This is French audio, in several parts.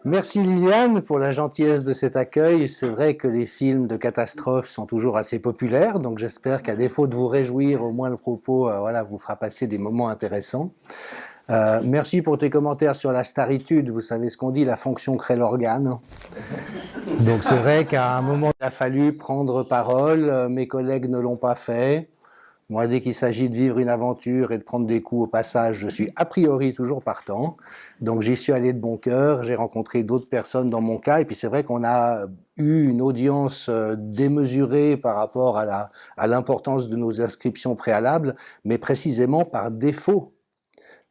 Merci Liliane pour la gentillesse de cet accueil. C'est vrai que les films de catastrophes sont toujours assez populaires, donc j'espère qu'à défaut de vous réjouir, au moins le propos voilà, vous fera passer des moments intéressants. Merci pour tes commentaires sur la staritude. Vous savez ce qu'on dit, la fonction crée l'organe. Donc c'est vrai qu'à un moment, il a fallu prendre parole. Mes collègues ne l'ont pas fait. Moi, dès qu'il s'agit de vivre une aventure et de prendre des coups au passage, je suis a priori toujours partant. Donc j'y suis allé de bon cœur, j'ai rencontré d'autres personnes dans mon cas, et puis c'est vrai qu'on a eu une audience démesurée par rapport à l'importance de nos inscriptions préalables, mais précisément par défaut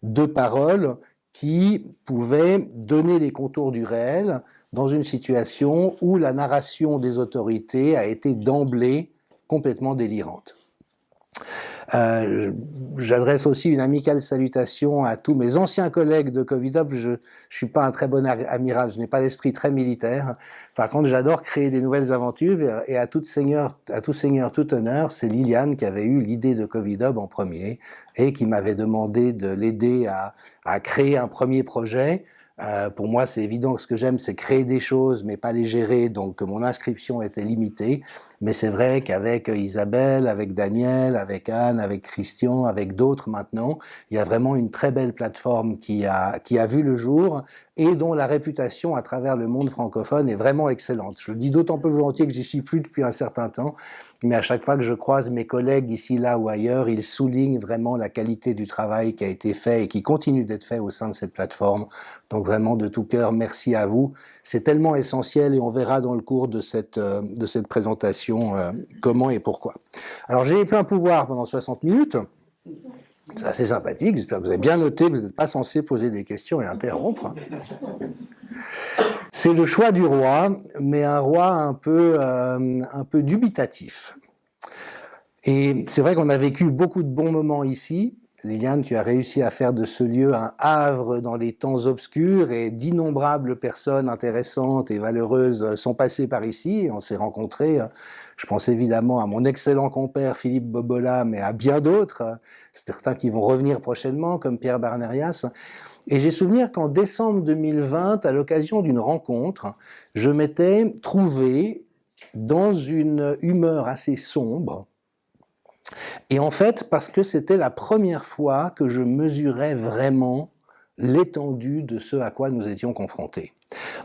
de paroles qui pouvaient donner les contours du réel dans une situation où la narration des autorités a été d'emblée complètement délirante. J'adresse aussi une amicale salutation à tous mes anciens collègues de Covidop. Je suis pas un très bon amiral, je n'ai pas l'esprit très militaire. Par contre, j'adore créer des nouvelles aventures et à tout seigneur, tout honneur, c'est Liliane qui avait eu l'idée de Covidop en premier et qui m'avait demandé de l'aider à créer un premier projet. Pour moi, c'est évident que ce que j'aime, c'est créer des choses, mais pas les gérer, donc mon inscription était limitée. Mais c'est vrai qu'avec Isabelle, avec Daniel, avec Anne, avec Christian, avec d'autres maintenant, il y a vraiment une très belle plateforme qui a vu le jour et dont la réputation à travers le monde francophone est vraiment excellente. Je le dis d'autant plus volontiers que j'y suis plus depuis un certain temps, mais à chaque fois que je croise mes collègues ici, là ou ailleurs, ils soulignent vraiment la qualité du travail qui a été fait et qui continue d'être fait au sein de cette plateforme. Donc vraiment de tout cœur, merci à vous. C'est tellement essentiel et on verra dans le cours de cette présentation comment et pourquoi. Alors j'ai les pleins pouvoirs pendant 60 minutes. C'est assez sympathique, j'espère que vous avez bien noté que vous n'êtes pas censé poser des questions et interrompre. C'est le choix du roi, mais un roi un peu dubitatif. Et c'est vrai qu'on a vécu beaucoup de bons moments ici. Liliane, tu as réussi à faire de ce lieu un havre dans les temps obscurs et d'innombrables personnes intéressantes et valeureuses sont passées par ici. On s'est rencontrés. Je pense évidemment à mon excellent compère Philippe Bobola, mais à bien d'autres, certains qui vont revenir prochainement, comme Pierre Barnerias. Et j'ai souvenir qu'en décembre 2020, à l'occasion d'une rencontre, je m'étais trouvé dans une humeur assez sombre. Et en fait, parce que c'était la première fois que je mesurais vraiment l'étendue de ce à quoi nous étions confrontés.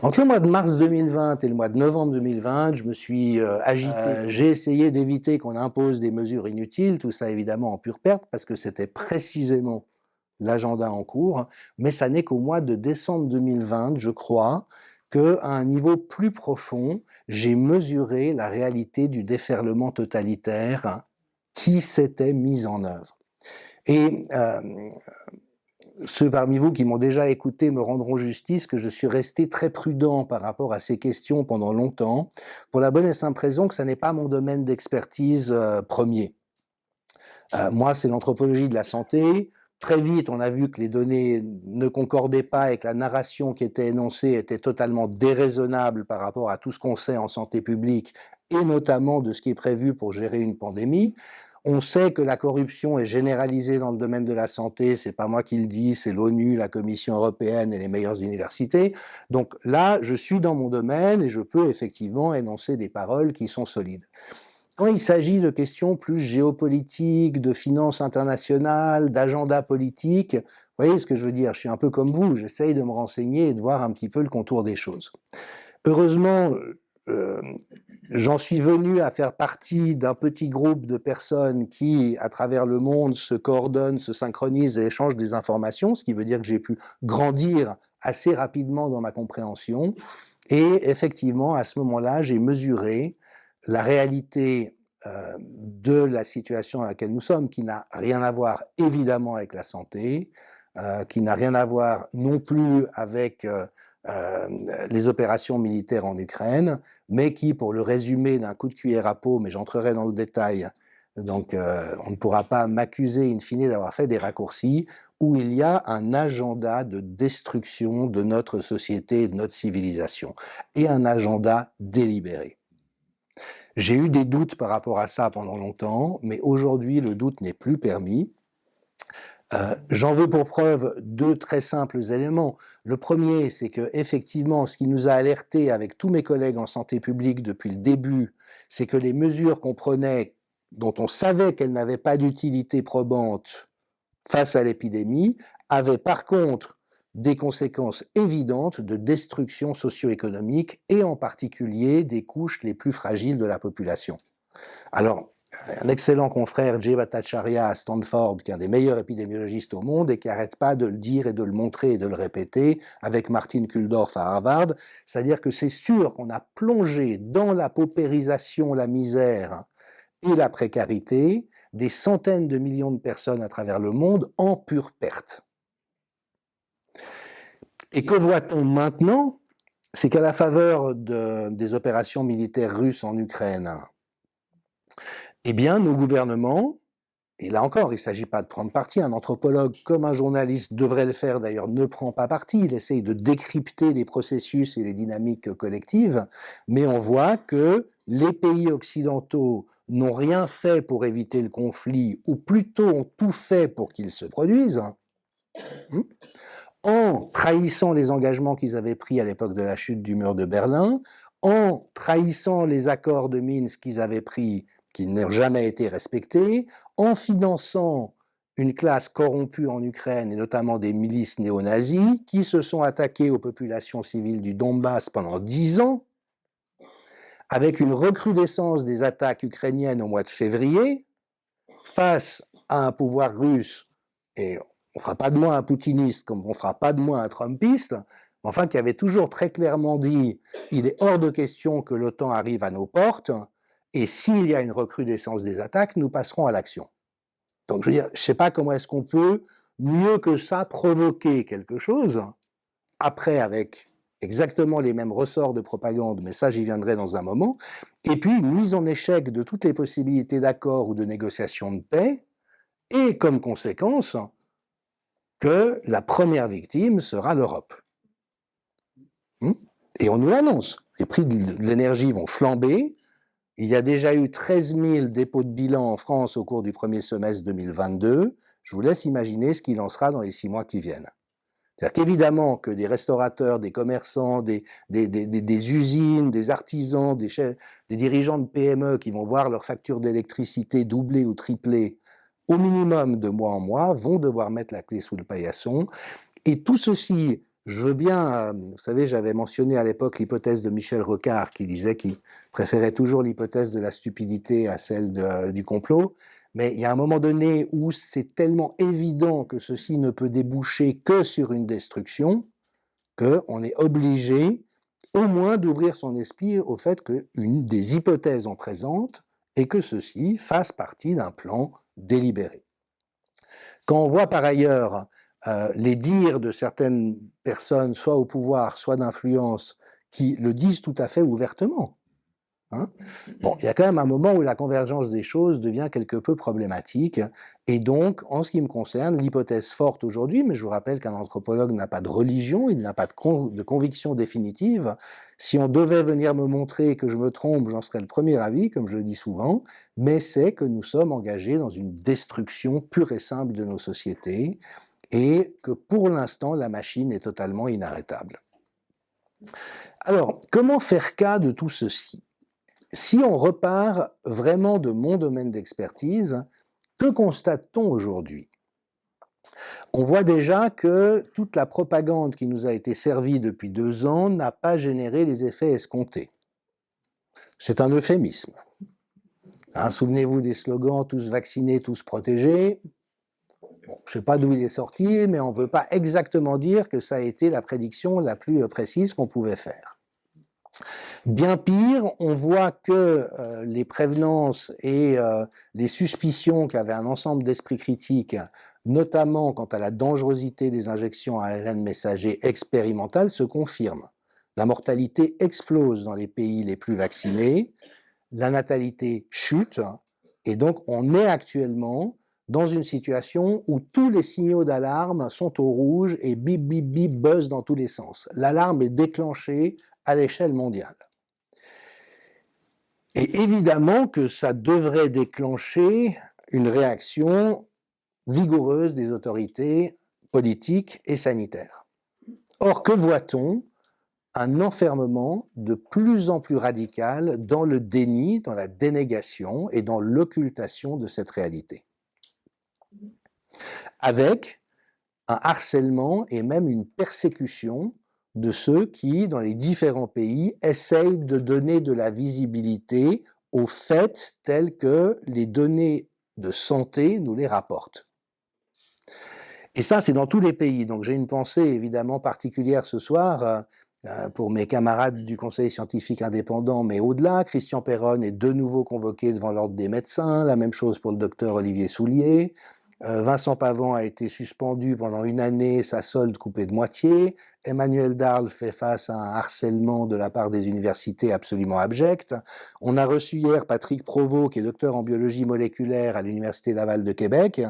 Entre le mois de mars 2020 et le mois de novembre 2020, je me suis agité. J'ai essayé d'éviter qu'on impose des mesures inutiles, tout ça évidemment en pure perte, parce que c'était précisément l'agenda en cours, mais ça n'est qu'au mois de décembre 2020, je crois, qu'à un niveau plus profond, j'ai mesuré la réalité du déferlement totalitaire qui s'était mis en œuvre. Et ceux parmi vous qui m'ont déjà écouté me rendront justice que je suis resté très prudent par rapport à ces questions pendant longtemps, pour la bonne et simple raison que ça n'est pas mon domaine d'expertise premier. Moi, c'est l'anthropologie de la santé. Très vite, on a vu que les données ne concordaient pas et que la narration qui était énoncée était totalement déraisonnable par rapport à tout ce qu'on sait en santé publique et notamment de ce qui est prévu pour gérer une pandémie. On sait que la corruption est généralisée dans le domaine de la santé, c'est pas moi qui le dis, c'est l'ONU, la Commission européenne et les meilleures universités. Donc là, je suis dans mon domaine et je peux effectivement énoncer des paroles qui sont solides. Quand il s'agit de questions plus géopolitiques, de finances internationales, d'agenda politique, vous voyez ce que je veux dire, je suis un peu comme vous, j'essaye de me renseigner et de voir un petit peu le contour des choses. Heureusement, j'en suis venu à faire partie d'un petit groupe de personnes qui, à travers le monde, se coordonnent, se synchronisent et échangent des informations, ce qui veut dire que j'ai pu grandir assez rapidement dans ma compréhension. Et effectivement, à ce moment-là, j'ai mesuré la réalité de la situation dans laquelle nous sommes, qui n'a rien à voir évidemment avec la santé, qui n'a rien à voir non plus avec les opérations militaires en Ukraine, mais qui, pour le résumer d'un coup de cuillère à peau, mais j'entrerai dans le détail, donc on ne pourra pas m'accuser in fine d'avoir fait des raccourcis, où il y a un agenda de destruction de notre société et de notre civilisation, et un agenda délibéré. J'ai eu des doutes par rapport à ça pendant longtemps, mais aujourd'hui le doute n'est plus permis. J'en veux pour preuve deux très simples éléments. Le premier, c'est que effectivement, ce qui nous a alertés avec tous mes collègues en santé publique depuis le début, c'est que les mesures qu'on prenait, dont on savait qu'elles n'avaient pas d'utilité probante face à l'épidémie, avaient par contre des conséquences évidentes de destruction socio-économique et en particulier des couches les plus fragiles de la population. Alors, un excellent confrère, Jay Bhattacharya à Stanford, qui est un des meilleurs épidémiologistes au monde et qui n'arrête pas de le dire et de le montrer et de le répéter, avec Martin Kulldorff à Harvard, c'est-à-dire que c'est sûr qu'on a plongé dans la paupérisation, la misère et la précarité des centaines de millions de personnes à travers le monde en pure perte. Et que voit-on maintenant? C'est qu'à la faveur des opérations militaires russes en Ukraine, eh bien, nos gouvernements, et là encore, il ne s'agit pas de prendre parti, un anthropologue comme un journaliste devrait le faire d'ailleurs, ne prend pas parti, il essaye de décrypter les processus et les dynamiques collectives, mais on voit que les pays occidentaux n'ont rien fait pour éviter le conflit, ou plutôt ont tout fait pour qu'il se produise, en trahissant les engagements qu'ils avaient pris à l'époque de la chute du mur de Berlin, en trahissant les accords de Minsk qu'ils avaient pris, qui n'ont jamais été respectés, en finançant une classe corrompue en Ukraine, et notamment des milices néo-nazis, qui se sont attaquées aux populations civiles du Donbass pendant 10 ans, avec une recrudescence des attaques ukrainiennes au mois de février, face à un pouvoir russe, et on ne fera pas de moi un poutiniste comme on ne fera pas de moi un trumpiste, enfin qui avait toujours très clairement dit « il est hors de question que l'OTAN arrive à nos portes, et s'il y a une recrudescence des attaques, nous passerons à l'action ». Donc je veux dire, je ne sais pas comment est-ce qu'on peut, mieux que ça, provoquer quelque chose, après avec exactement les mêmes ressorts de propagande, mais ça j'y viendrai dans un moment, et puis une mise en échec de toutes les possibilités d'accord ou de négociation de paix, et comme conséquence que la première victime sera l'Europe. Et on nous l'annonce, les prix de l'énergie vont flamber, il y a déjà eu 13 000 dépôts de bilan en France au cours du premier semestre 2022, je vous laisse imaginer ce qu'il en sera dans les 6 mois qui viennent. C'est-à-dire qu'évidemment que des restaurateurs, des commerçants, des usines, des artisans, des dirigeants de PME qui vont voir leur facture d'électricité doubler ou tripler au minimum de mois en mois, vont devoir mettre la clé sous le paillasson. Et tout ceci, je veux bien, vous savez, j'avais mentionné à l'époque l'hypothèse de Michel Rocard qui disait qu'il préférait toujours l'hypothèse de la stupidité à celle du complot. Mais il y a un moment donné où c'est tellement évident que ceci ne peut déboucher que sur une destruction, qu'on est obligé au moins d'ouvrir son esprit au fait qu'une des hypothèses en présente est que ceci fasse partie d'un plan délibéré. Quand on voit par ailleurs les dires de certaines personnes, soit au pouvoir, soit d'influence, qui le disent tout à fait ouvertement, bon, il y a quand même un moment où la convergence des choses devient quelque peu problématique, et donc, en ce qui me concerne, l'hypothèse forte aujourd'hui, mais je vous rappelle qu'un anthropologue n'a pas de religion, il n'a pas de conviction définitive, si on devait venir me montrer que je me trompe, j'en serais le premier avis, comme je le dis souvent, mais c'est que nous sommes engagés dans une destruction pure et simple de nos sociétés, et que pour l'instant, la machine est totalement inarrêtable. Alors, comment faire cas de tout ceci ? Si on repart vraiment de mon domaine d'expertise, que constate-t-on aujourd'hui? On voit déjà que toute la propagande qui nous a été servie depuis 2 ans n'a pas généré les effets escomptés. C'est un euphémisme. Souvenez-vous des slogans « tous vaccinés, tous protégés ». Bon, je ne sais pas d'où il est sorti, mais on ne peut pas exactement dire que ça a été la prédiction la plus précise qu'on pouvait faire. Bien pire, on voit que les prévenances et les suspicions qu'avait un ensemble d'esprits critiques, notamment quant à la dangerosité des injections à ARN messager expérimentales, se confirment. La mortalité explose dans les pays les plus vaccinés, la natalité chute, et donc on est actuellement dans une situation où tous les signaux d'alarme sont au rouge et bip bip bip buzzent dans tous les sens. L'alarme est déclenchée à l'échelle mondiale. Et évidemment que ça devrait déclencher une réaction vigoureuse des autorités politiques et sanitaires. Or, que voit-on? Un enfermement de plus en plus radical dans le déni, dans la dénégation et dans l'occultation de cette réalité. Avec un harcèlement et même une persécution de ceux qui, dans les différents pays, essayent de donner de la visibilité aux faits tels que les données de santé nous les rapportent. Et ça, c'est dans tous les pays. Donc j'ai une pensée évidemment particulière ce soir pour mes camarades du Conseil scientifique indépendant, mais au-delà. Christian Perron est de nouveau convoqué devant l'Ordre des médecins, la même chose pour le docteur Olivier Soulier. Vincent Pavant a été suspendu pendant une année, sa solde coupée de moitié. Emmanuel Darle fait face à un harcèlement de la part des universités absolument abject. On a reçu hier Patrick Provost, qui est docteur en biologie moléculaire à l'Université Laval de Québec,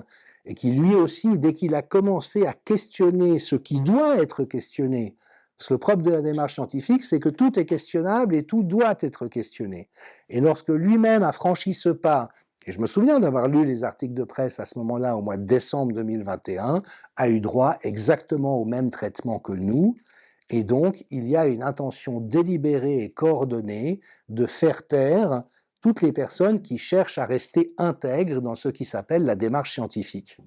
et qui lui aussi, dès qu'il a commencé à questionner ce qui doit être questionné, parce que le propre de la démarche scientifique, c'est que tout est questionnable et tout doit être questionné. Et lorsque lui-même a franchi ce pas, et je me souviens d'avoir lu les articles de presse à ce moment-là, au mois de décembre 2021, a eu droit exactement au même traitement que nous. Et donc, il y a une intention délibérée et coordonnée de faire taire toutes les personnes qui cherchent à rester intègres dans ce qui s'appelle la démarche scientifique.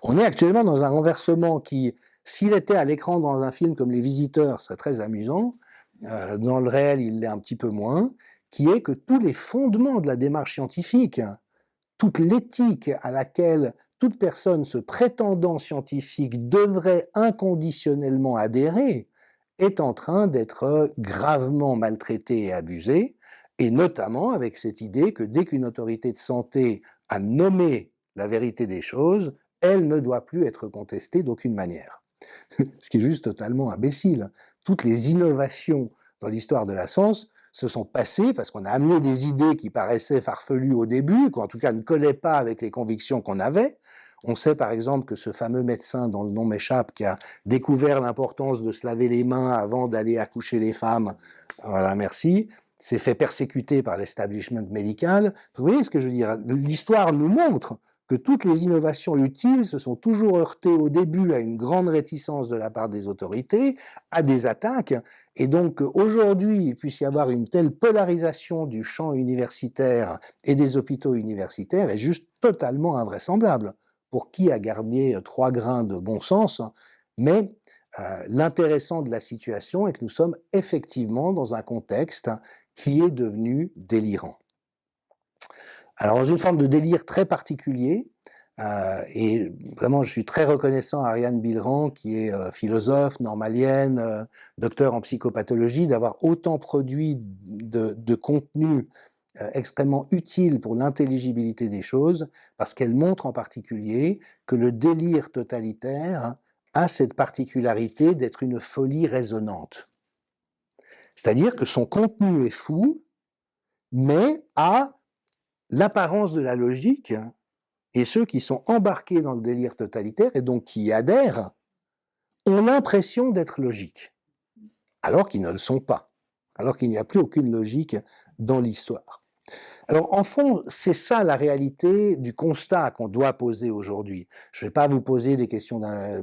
On est actuellement dans un renversement qui, s'il était à l'écran dans un film comme Les Visiteurs, serait très amusant. Dans le réel, il l'est un petit peu moins, qui est que tous les fondements de la démarche scientifique, toute l'éthique à laquelle toute personne se prétendant scientifique devrait inconditionnellement adhérer, est en train d'être gravement maltraitée et abusée, et notamment avec cette idée que dès qu'une autorité de santé a nommé la vérité des choses, elle ne doit plus être contestée d'aucune manière. Ce qui est juste totalement imbécile. Toutes les innovations dans l'histoire de la science se sont passées parce qu'on a amené des idées qui paraissaient farfelues au début, qu'en tout cas ne collaient pas avec les convictions qu'on avait. On sait par exemple que ce fameux médecin dont le nom m'échappe, qui a découvert l'importance de se laver les mains avant d'aller accoucher les femmes, voilà, merci, s'est fait persécuter par l'establishment médical. Vous voyez ce que je veux dire? L'histoire nous montre que toutes les innovations utiles se sont toujours heurtées au début à une grande réticence de la part des autorités, à des attaques, et donc aujourd'hui il puisse y avoir une telle polarisation du champ universitaire et des hôpitaux universitaires est juste totalement invraisemblable. Pour qui a gardé 3 grains de bon sens, mais l'intéressant de la situation est que nous sommes effectivement dans un contexte qui est devenu délirant. Alors, dans une forme de délire très particulier, et vraiment, je suis très reconnaissant à Ariane Bilran, qui est philosophe, normalienne, docteur en psychopathologie, d'avoir autant produit de contenu extrêmement utile pour l'intelligibilité des choses, parce qu'elle montre en particulier que le délire totalitaire a cette particularité d'être une folie résonante. C'est-à-dire que son contenu est fou, mais a l'apparence de la logique, et ceux qui sont embarqués dans le délire totalitaire et donc qui y adhèrent ont l'impression d'être logiques, alors qu'ils ne le sont pas, alors qu'il n'y a plus aucune logique dans l'histoire. Alors en fond, c'est ça la réalité du constat qu'on doit poser aujourd'hui. Je ne vais pas vous poser des questions,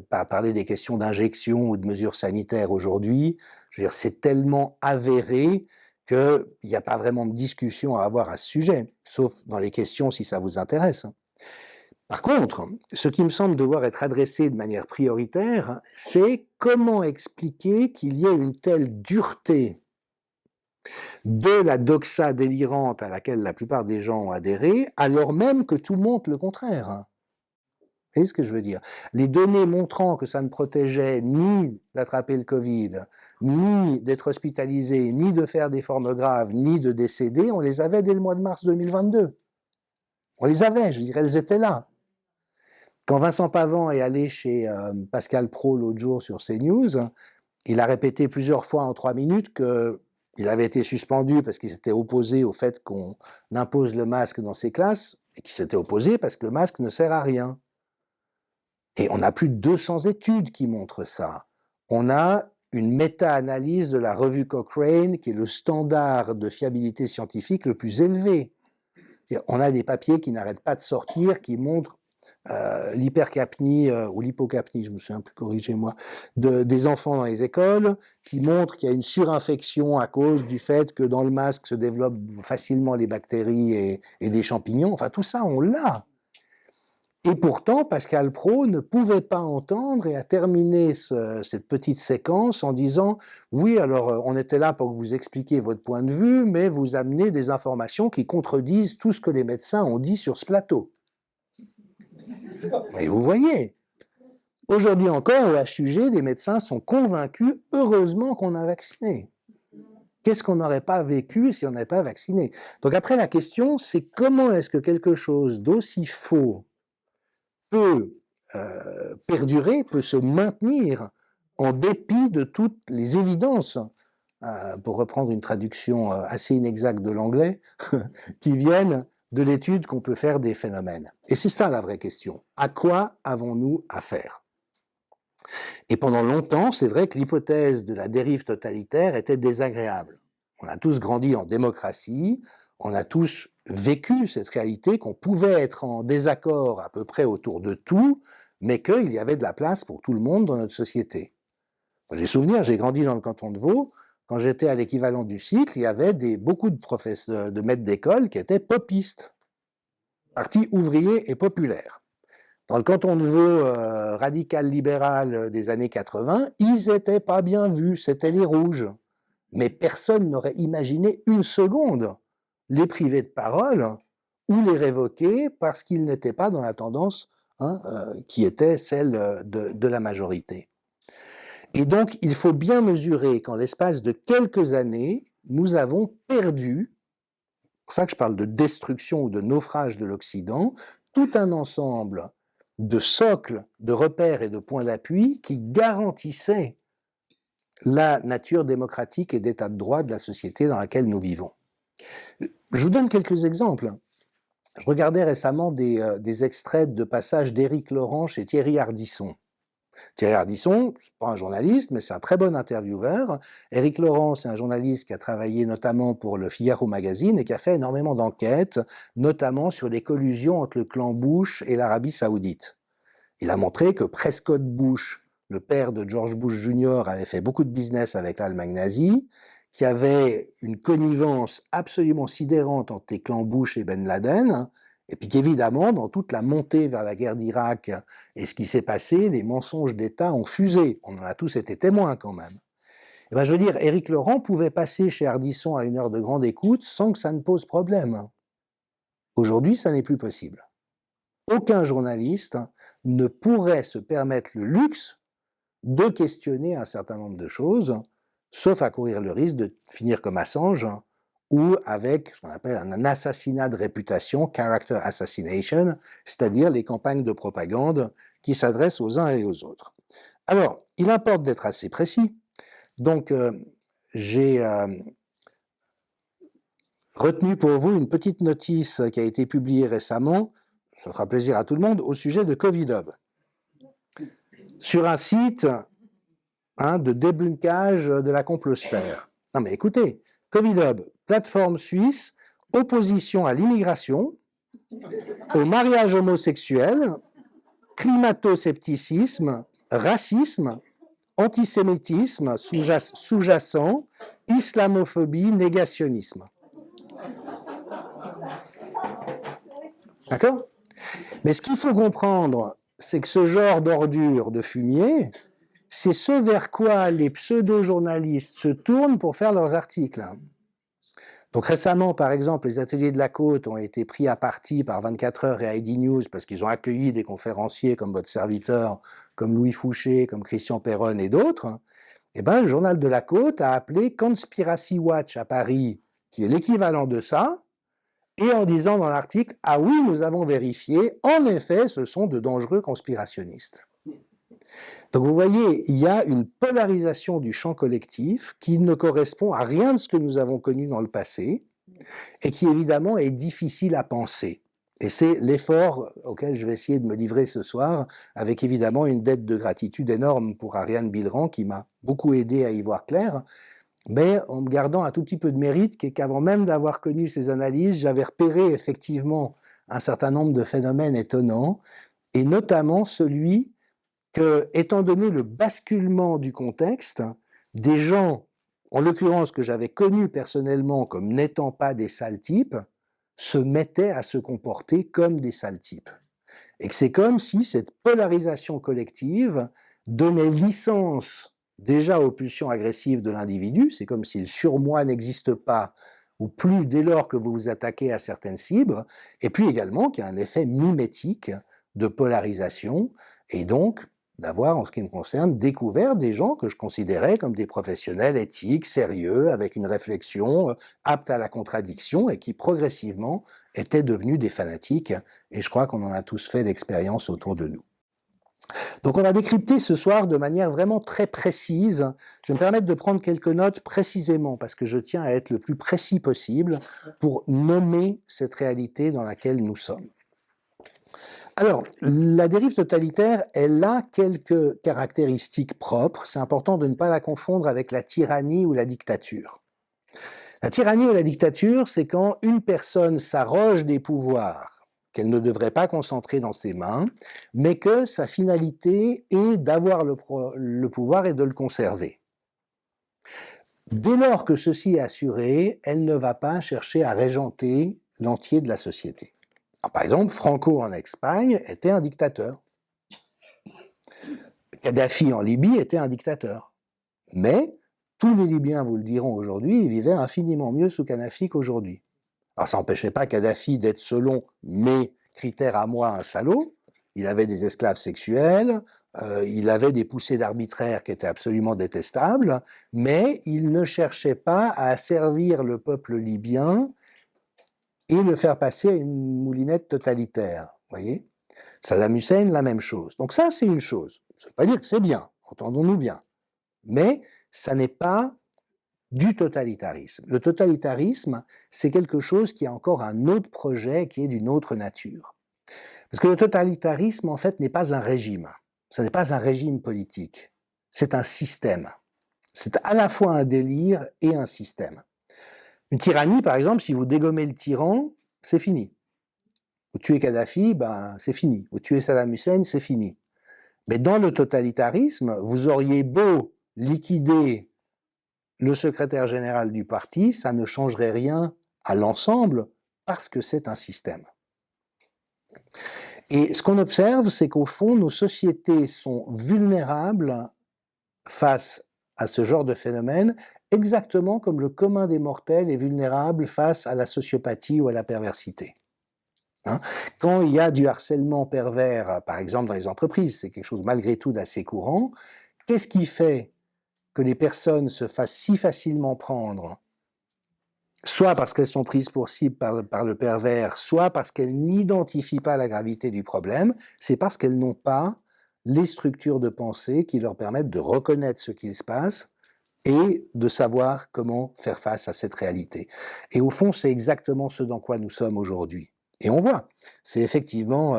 pas parler des questions d'injection ou de mesures sanitaires aujourd'hui. Je veux dire, c'est tellement avéré qu'il n'y a pas vraiment de discussion à avoir à ce sujet, sauf dans les questions si ça vous intéresse. Par contre, ce qui me semble devoir être adressé de manière prioritaire, c'est comment expliquer qu'il y ait une telle dureté de la doxa délirante à laquelle la plupart des gens ont adhéré, alors même que tout montre le contraire. Vous voyez ce que je veux dire? Les données montrant que ça ne protégeait ni d'attraper le Covid, ni d'être hospitalisé, ni de faire des formes graves, ni de décéder, on les avait dès le mois de mars 2022. On les avait, je dirais, elles étaient là. Quand Vincent Pavant est allé chez Pascal Praud l'autre jour sur CNews, il a répété plusieurs fois en 3 minutes qu'il avait été suspendu parce qu'il s'était opposé au fait qu'on impose le masque dans ses classes, et qu'il s'était opposé parce que le masque ne sert à rien. Et on a plus de 200 études qui montrent ça. On a une méta-analyse de la revue Cochrane, qui est le standard de fiabilité scientifique le plus élevé. On a des papiers qui n'arrêtent pas de sortir, qui montrent l'hypercapnie ou l'hypocapnie, je me souviens plus, corrigez-moi, des enfants dans les écoles, qui montrent qu'il y a une surinfection à cause du fait que dans le masque se développent facilement les bactéries et des champignons. Enfin, tout ça, on l'a. Et pourtant, Pascal Praud ne pouvait pas entendre et a terminé cette petite séquence en disant « Oui, alors on était là pour que vous expliquiez votre point de vue, mais vous amenez des informations qui contredisent tout ce que les médecins ont dit sur ce plateau. » Et vous voyez, aujourd'hui encore, au HUG, les médecins sont convaincus, heureusement qu'on a vacciné. Qu'est-ce qu'on n'aurait pas vécu si on n'avait pas vacciné? Donc après, la question, c'est comment est-ce que quelque chose d'aussi faux peut perdurer, peut se maintenir en dépit de toutes les évidences, pour reprendre une traduction assez inexacte de l'anglais, qui viennent de l'étude qu'on peut faire des phénomènes. Et c'est ça la vraie question. À quoi avons-nous affaire? Et pendant longtemps, c'est vrai que l'hypothèse de la dérive totalitaire était désagréable. On a tous grandi en démocratie, on a tous vécu cette réalité qu'on pouvait être en désaccord à peu près autour de tout, mais qu'il y avait de la place pour tout le monde dans notre société. J'ai souvenir, j'ai grandi dans le canton de Vaud, quand j'étais à l'équivalent du cycle, il y avait beaucoup de professeurs, de maîtres d'école qui étaient popistes, parti ouvrier et populaire. Dans le canton de Vaud radical-libéral des années 80, ils n'étaient pas bien vus, c'était les rouges. Mais personne n'aurait imaginé une seconde les priver de parole ou les révoquer parce qu'ils n'étaient pas dans la tendance qui était celle de la majorité. Et donc, il faut bien mesurer qu'en l'espace de quelques années, nous avons perdu, c'est pour ça que je parle de destruction ou de naufrage de l'Occident, tout un ensemble de socles, de repères et de points d'appui qui garantissaient la nature démocratique et d'état de droit de la société dans laquelle nous vivons. Je vous donne quelques exemples. Je regardais récemment des extraits de passages d'Éric Laurent chez Thierry Ardisson. Thierry Ardisson, c'est pas un journaliste, mais c'est un très bon intervieweur. Éric Laurent, c'est un journaliste qui a travaillé notamment pour le Figaro Magazine et qui a fait énormément d'enquêtes, notamment sur les collusions entre le clan Bush et l'Arabie Saoudite. Il a montré que Prescott Bush, le père de George Bush Jr., avait fait beaucoup de business avec l'Allemagne nazie, qu'il y avait une connivence absolument sidérante entre les clans Bush et Ben Laden, et puis qu'évidemment, dans toute la montée vers la guerre d'Irak et ce qui s'est passé, les mensonges d'État ont fusé. On en a tous été témoins quand même. Et ben, je veux dire, Éric Laurent pouvait passer chez Ardisson à une heure de grande écoute sans que ça ne pose problème. Aujourd'hui, ça n'est plus possible. Aucun journaliste ne pourrait se permettre le luxe de questionner un certain nombre de choses, sauf à courir le risque de finir comme Assange, ou avec ce qu'on appelle un assassinat de réputation, character assassination, c'est-à-dire les campagnes de propagande qui s'adressent aux uns et aux autres. Alors, il importe d'être assez précis. Donc, j'ai retenu pour vous une petite notice qui a été publiée récemment, ça fera plaisir à tout le monde, au sujet de Covidub. Sur un site de débunkage de la complosphère. Non mais écoutez, Covidub, plateforme suisse, opposition à l'immigration, au mariage homosexuel, climato-scepticisme, racisme, antisémitisme sous-jacent, islamophobie, négationnisme. D'accord? Mais ce qu'il faut comprendre, c'est que ce genre d'ordure de fumier, c'est ce vers quoi les pseudo-journalistes se tournent pour faire leurs articles. Donc récemment, par exemple, les ateliers de la Côte ont été pris à partie par 24 heures et ID News parce qu'ils ont accueilli des conférenciers comme votre serviteur, comme Louis Fouché, comme Christian Perron et d'autres. Eh bien, le journal de la Côte a appelé Conspiracy Watch à Paris, qui est l'équivalent de ça, et en disant dans l'article « Ah oui, nous avons vérifié, en effet, ce sont de dangereux conspirationnistes ». Donc vous voyez, il y a une polarisation du champ collectif qui ne correspond à rien de ce que nous avons connu dans le passé et qui évidemment est difficile à penser. Et c'est l'effort auquel je vais essayer de me livrer ce soir, avec évidemment une dette de gratitude énorme pour Ariane Bilran qui m'a beaucoup aidé à y voir clair, mais en me gardant un tout petit peu de mérite, qui est qu'avant même d'avoir connu ces analyses, j'avais repéré effectivement un certain nombre de phénomènes étonnants et notamment celui que, étant donné le basculement du contexte, des gens, en l'occurrence que j'avais connus personnellement comme n'étant pas des sales types, se mettaient à se comporter comme des sales types. Et que c'est comme si cette polarisation collective donnait licence déjà aux pulsions agressives de l'individu, c'est comme si le surmoi n'existe pas ou plus dès lors que vous vous attaquez à certaines cibles, et puis également qu'il y a un effet mimétique de polarisation, et donc d'avoir, en ce qui me concerne, découvert des gens que je considérais comme des professionnels éthiques, sérieux, avec une réflexion apte à la contradiction, et qui progressivement étaient devenus des fanatiques, et je crois qu'on en a tous fait l'expérience autour de nous. Donc on va décrypter ce soir de manière vraiment très précise. Je vais me permettre de prendre quelques notes précisément, parce que je tiens à être le plus précis possible pour nommer cette réalité dans laquelle nous sommes. Alors, la dérive totalitaire, elle a quelques caractéristiques propres. C'est important de ne pas la confondre avec la tyrannie ou la dictature. La tyrannie ou la dictature, c'est quand une personne s'arroge des pouvoirs qu'elle ne devrait pas concentrer dans ses mains, mais que sa finalité est d'avoir le pouvoir et de le conserver. Dès lors que ceci est assuré, elle ne va pas chercher à régenter l'entier de la société. Alors, par exemple, Franco en Espagne était un dictateur. Kadhafi en Libye était un dictateur. Mais tous les Libyens vous le diront aujourd'hui, ils vivaient infiniment mieux sous Kadhafi qu'aujourd'hui. Alors ça n'empêchait pas Kadhafi d'être, selon mes critères à moi, un salaud. Il avait des esclaves sexuels, il avait des poussées d'arbitraire qui étaient absolument détestables, mais il ne cherchait pas à asservir le peuple libyen et le faire passer à une moulinette totalitaire. Voyez ? Saddam Hussein, la même chose. Donc ça, c'est une chose. Ça ne veut pas dire que c'est bien, entendons-nous bien. Mais ça n'est pas du totalitarisme. Le totalitarisme, c'est quelque chose qui a encore un autre projet, qui est d'une autre nature. Parce que le totalitarisme, en fait, n'est pas un régime. Ce n'est pas un régime politique. C'est un système. C'est à la fois un délire et un système. Une tyrannie, par exemple, si vous dégommez le tyran, c'est fini. Vous tuez Kadhafi, ben, c'est fini. Vous tuez Saddam Hussein, c'est fini. Mais dans le totalitarisme, vous auriez beau liquider le secrétaire général du parti, ça ne changerait rien à l'ensemble parce que c'est un système. Et ce qu'on observe, c'est qu'au fond, nos sociétés sont vulnérables face à ce genre de phénomène, exactement comme le commun des mortels est vulnérable face à la sociopathie ou à la perversité. Quand il y a du harcèlement pervers, par exemple dans les entreprises, c'est quelque chose malgré tout d'assez courant, qu'est-ce qui fait que les personnes se fassent si facilement prendre, soit parce qu'elles sont prises pour cible par le pervers, soit parce qu'elles n'identifient pas la gravité du problème, c'est parce qu'elles n'ont pas les structures de pensée qui leur permettent de reconnaître ce qu'il se passe et de savoir comment faire face à cette réalité. Et au fond, c'est exactement ce dans quoi nous sommes aujourd'hui. Et on voit, c'est effectivement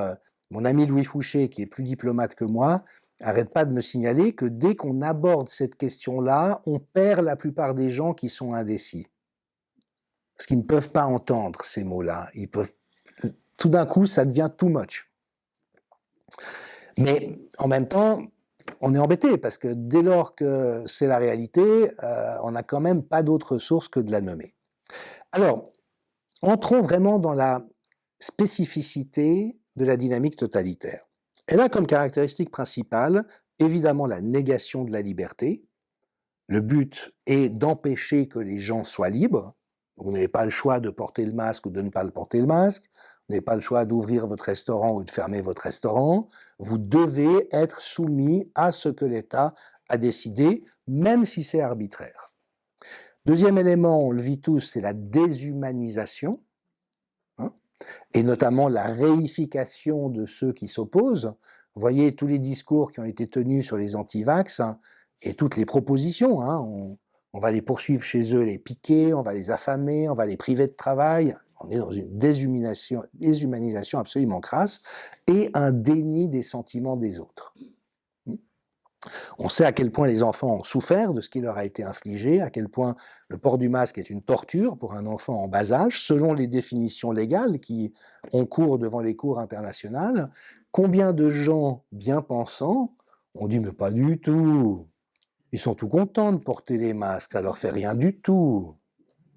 mon ami Louis Fouché, qui est plus diplomate que moi, arrête pas de me signaler que dès qu'on aborde cette question-là, on perd la plupart des gens qui sont indécis. Parce qu'ils ne peuvent pas entendre ces mots-là. Ils peuvent... Tout d'un coup, ça devient too much. Mais en même temps, on est embêté, parce que dès lors que c'est la réalité, on n'a quand même pas d'autre source que de la nommer. Alors, entrons vraiment dans la spécificité de la dynamique totalitaire. Elle a comme caractéristique principale, évidemment, la négation de la liberté. Le but est d'empêcher que les gens soient libres. Vous n'avez pas le choix de porter le masque ou de ne pas le porter le masque. Vous n'avez pas le choix d'ouvrir votre restaurant ou de fermer votre restaurant. Vous devez être soumis à ce que l'État a décidé, même si c'est arbitraire. Deuxième élément, on le vit tous, c'est la déshumanisation, et notamment la réification de ceux qui s'opposent. Vous voyez tous les discours qui ont été tenus sur les anti-vax et toutes les propositions. On va les poursuivre chez eux, les piquer, on va les affamer, on va les priver de travail. On est dans une déshumanisation absolument crasse et un déni des sentiments des autres. On sait à quel point les enfants ont souffert de ce qui leur a été infligé, à quel point le port du masque est une torture pour un enfant en bas âge, selon les définitions légales qui ont cours devant les cours internationales. Combien de gens bien pensants ont dit « mais pas du tout, ils sont tout contents de porter les masques, ça leur fait rien du tout ».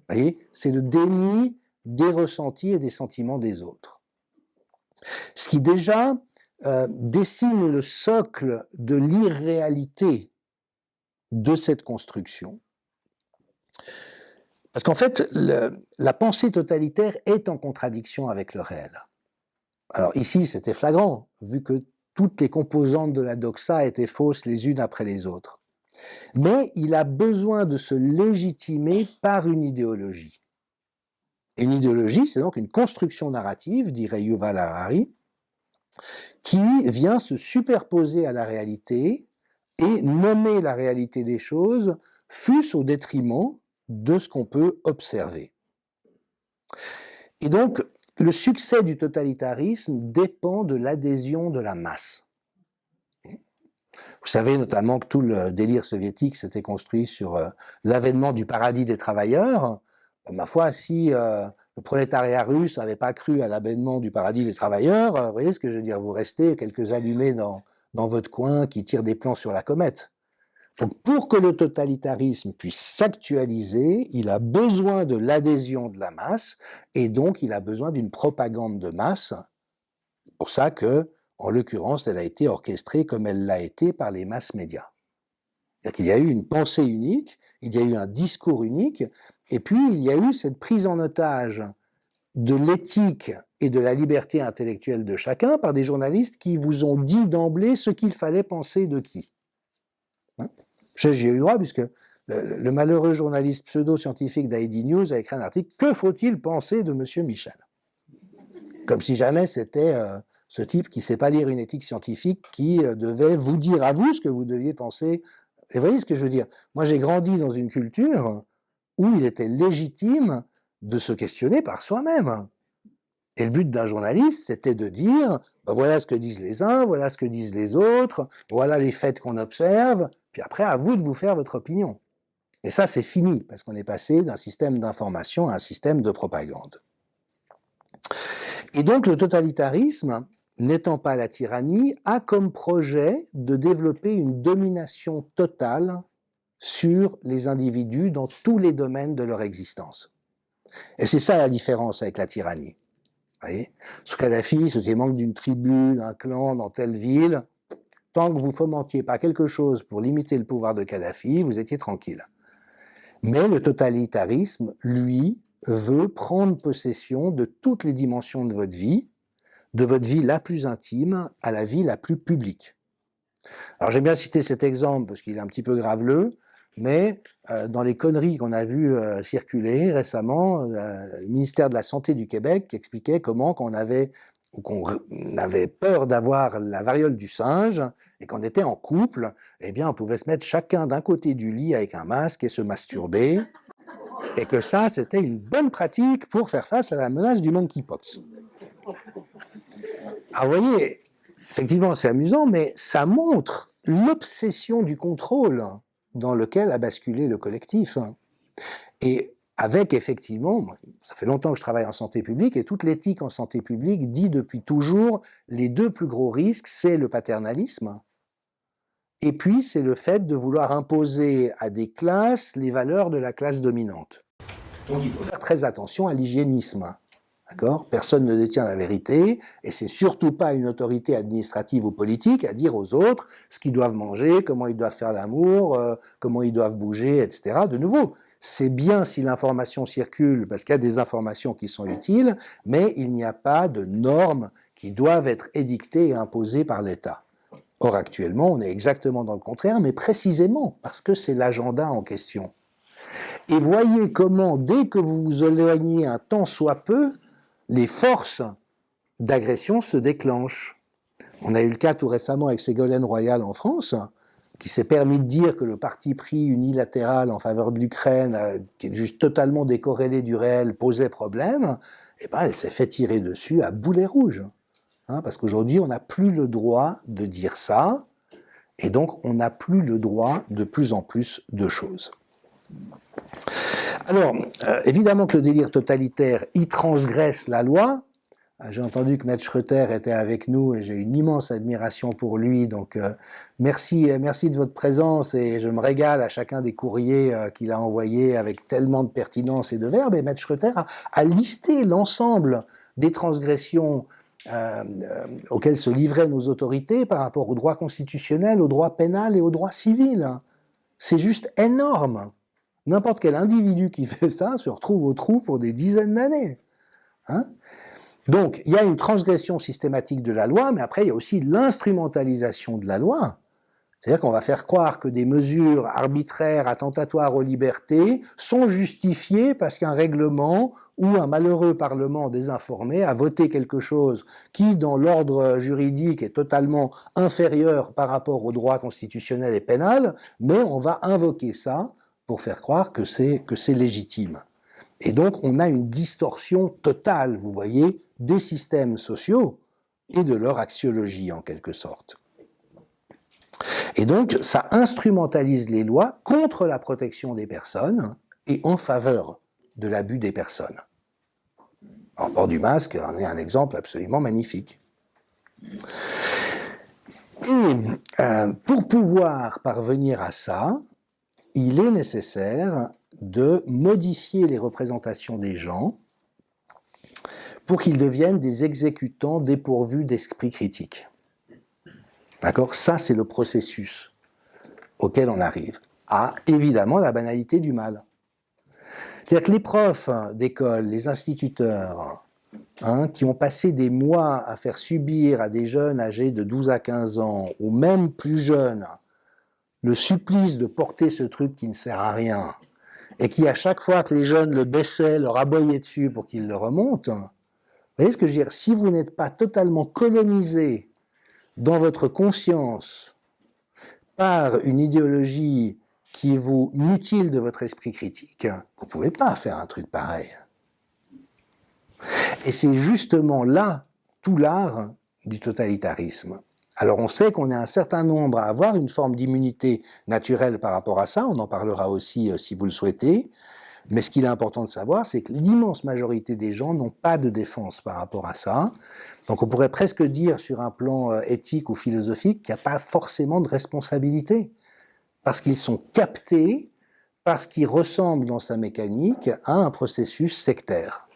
Vous voyez, c'est le déni des ressentis et des sentiments des autres. Ce qui déjà dessine le socle de l'irréalité de cette construction. Parce qu'en fait, la pensée totalitaire est en contradiction avec le réel. Alors ici, c'était flagrant, vu que toutes les composantes de la doxa étaient fausses les unes après les autres. Mais il a besoin de se légitimer par une idéologie. Et une idéologie, c'est donc une construction narrative, dirait Yuval Harari, qui vient se superposer à la réalité et nommer la réalité des choses, fût-ce au détriment de ce qu'on peut observer. Et donc, le succès du totalitarisme dépend de l'adhésion de la masse. Vous savez notamment que tout le délire soviétique s'était construit sur l'avènement du paradis des travailleurs. Ma foi, si le prolétariat russe n'avait pas cru à l'avènement du paradis des travailleurs, vous voyez ce que je veux dire, vous restez quelques allumés dans votre coin qui tirent des plans sur la comète. Donc pour que le totalitarisme puisse s'actualiser, il a besoin de l'adhésion de la masse, et donc il a besoin d'une propagande de masse. C'est pour ça que, en l'occurrence, elle a été orchestrée comme elle l'a été par les masses médias. C'est-à-dire qu'il y a eu une pensée unique, il y a eu un discours unique, et puis il y a eu cette prise en otage de l'éthique et de la liberté intellectuelle de chacun par des journalistes qui vous ont dit d'emblée ce qu'il fallait penser de qui. J'y ai eu droit, puisque le malheureux journaliste pseudo-scientifique d'ID News a écrit un article « Que faut-il penser de M. Michel ?» Comme si jamais c'était ce type qui ne sait pas lire une éthique scientifique qui devait vous dire à vous ce que vous deviez penser. Et vous voyez ce que je veux dire? Moi, j'ai grandi dans une culture où il était légitime de se questionner par soi-même. Et le but d'un journaliste, c'était de dire ben voilà ce que disent les uns, voilà ce que disent les autres, voilà les faits qu'on observe, puis après, à vous de vous faire votre opinion. Et ça, c'est fini, parce qu'on est passé d'un système d'information à un système de propagande. Et donc, le totalitarisme, n'étant pas la tyrannie, a comme projet de développer une domination totale sur les individus dans tous les domaines de leur existence. Et c'est ça la différence avec la tyrannie. Vous voyez, sous Kadhafi, c'était manque d'une tribu, d'un clan dans telle ville. Tant que vous ne fomentiez pas quelque chose pour limiter le pouvoir de Kadhafi, vous étiez tranquille. Mais le totalitarisme, lui, veut prendre possession de toutes les dimensions de votre vie la plus intime à la vie la plus publique. Alors j'aime bien citer cet exemple parce qu'il est un petit peu graveleux, mais dans les conneries qu'on a vues circuler récemment, le ministère de la Santé du Québec expliquait comment qu'on avait peur d'avoir la variole du singe et qu'on était en couple, eh bien on pouvait se mettre chacun d'un côté du lit avec un masque et se masturber, et que ça c'était une bonne pratique pour faire face à la menace du monkeypox. Alors vous voyez, effectivement c'est amusant, mais ça montre l'obsession du contrôle dans lequel a basculé le collectif. Et avec effectivement, ça fait longtemps que je travaille en santé publique, et toute l'éthique en santé publique dit depuis toujours, les deux plus gros risques, c'est le paternalisme, et puis c'est le fait de vouloir imposer à des classes les valeurs de la classe dominante. Donc il faut faire très attention à l'hygiénisme. D'accord ? Personne ne détient la vérité, et c'est surtout pas une autorité administrative ou politique à dire aux autres ce qu'ils doivent manger, comment ils doivent faire l'amour, comment ils doivent bouger, etc. De nouveau, c'est bien si l'information circule, parce qu'il y a des informations qui sont utiles, mais il n'y a pas de normes qui doivent être édictées et imposées par l'État. Or, actuellement, on est exactement dans le contraire, mais précisément parce que c'est l'agenda en question. Et voyez comment, dès que vous vous éloignez un tant soit peu, les forces d'agression se déclenchent. On a eu le cas tout récemment avec Ségolène Royal en France, qui s'est permis de dire que le parti pris unilatéral en faveur de l'Ukraine, qui est juste totalement décorrélé du réel, posait problème. Et ben, elle s'est fait tirer dessus à boulet rouge. Parce qu'aujourd'hui, on n'a plus le droit de dire ça, et donc on n'a plus le droit de plus en plus de choses. Alors, évidemment que le délire totalitaire y transgresse la loi, J'ai entendu que Maître Schroeter était avec nous et j'ai une immense admiration pour lui. Donc, merci de votre présence et je me régale à chacun des courriers qu'il a envoyés avec tellement de pertinence et de verbe. Et Maître Schroeter a listé l'ensemble des transgressions auxquelles se livraient nos autorités par rapport au droit constitutionnel, au droit pénal et au droit civil. C'est juste énorme. N'importe quel individu qui fait ça se retrouve au trou pour des dizaines d'années. Hein? Donc, il y a une transgression systématique de la loi, mais après, il y a aussi l'instrumentalisation de la loi. C'est-à-dire qu'on va faire croire que des mesures arbitraires, attentatoires aux libertés sont justifiées parce qu'un règlement ou un malheureux parlement désinformé a voté quelque chose qui, dans l'ordre juridique, est totalement inférieur par rapport au droit constitutionnel et pénal, mais on va invoquer ça pour faire croire que c'est légitime. Et donc, on a une distorsion totale, vous voyez, des systèmes sociaux et de leur axiologie, en quelque sorte. Et donc, ça instrumentalise les lois contre la protection des personnes et en faveur de l'abus des personnes. Le port du masque en est un exemple absolument magnifique. Et pour pouvoir parvenir à ça, il est nécessaire de modifier les représentations des gens pour qu'ils deviennent des exécutants dépourvus d'esprit critique. D'accord ? Ça, c'est le processus auquel on arrive. À, évidemment, la banalité du mal. C'est-à-dire que les profs d'école, les instituteurs, qui ont passé des mois à faire subir à des jeunes âgés de 12 à 15 ans, ou même plus jeunes, le supplice de porter ce truc qui ne sert à rien, et qui, à chaque fois que les jeunes le baissaient, leur aboyaient dessus pour qu'ils le remontent, vous voyez ce que je veux dire ? Si vous n'êtes pas totalement colonisé dans votre conscience par une idéologie qui vous mutile de votre esprit critique, vous ne pouvez pas faire un truc pareil. Et c'est justement là tout l'art du totalitarisme. Alors on sait qu'on est un certain nombre à avoir une forme d'immunité naturelle par rapport à ça, on en parlera aussi si vous le souhaitez, mais ce qu'il est important de savoir, c'est que l'immense majorité des gens n'ont pas de défense par rapport à ça. Donc on pourrait presque dire sur un plan éthique ou philosophique qu'il n'y a pas forcément de responsabilité, parce qu'ils sont captés, parce qu'ils ressemblent dans sa mécanique à un processus sectaire.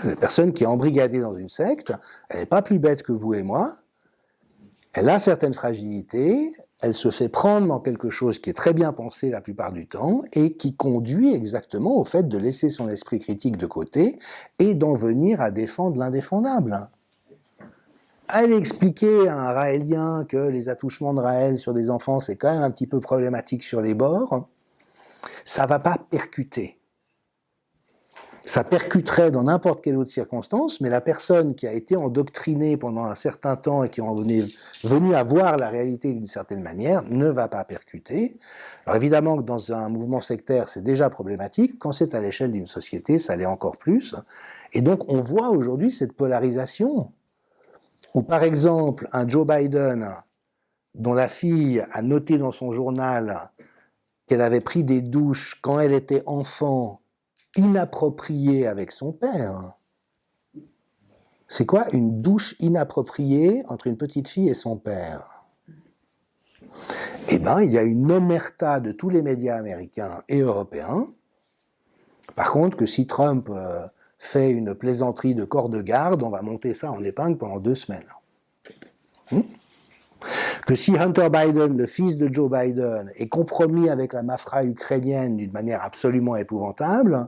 La personne qui est embrigadée dans une secte, elle n'est pas plus bête que vous et moi, elle a certaines fragilités, elle se fait prendre dans quelque chose qui est très bien pensé la plupart du temps et qui conduit exactement au fait de laisser son esprit critique de côté et d'en venir à défendre l'indéfendable. Aller expliquer à un Raélien que les attouchements de Raël sur des enfants, c'est quand même un petit peu problématique sur les bords, ça ne va pas percuter. Ça percuterait dans n'importe quelle autre circonstance, mais la personne qui a été endoctrinée pendant un certain temps et qui en est venue à voir la réalité d'une certaine manière ne va pas percuter. Alors évidemment que dans un mouvement sectaire, c'est déjà problématique. Quand c'est à l'échelle d'une société, ça l'est encore plus. Et donc on voit aujourd'hui cette polarisation où par exemple un Joe Biden dont la fille a noté dans son journal qu'elle avait pris des douches quand elle était enfant inappropriée avec son père. C'est quoi une douche inappropriée entre une petite fille et son père? Eh bien, il y a une omerta de tous les médias américains et européens. Par contre, que si Trump fait une plaisanterie de corps de garde, on va monter ça en épingle pendant 2 semaines. Que si Hunter Biden, le fils de Joe Biden, est compromis avec la mafia ukrainienne d'une manière absolument épouvantable,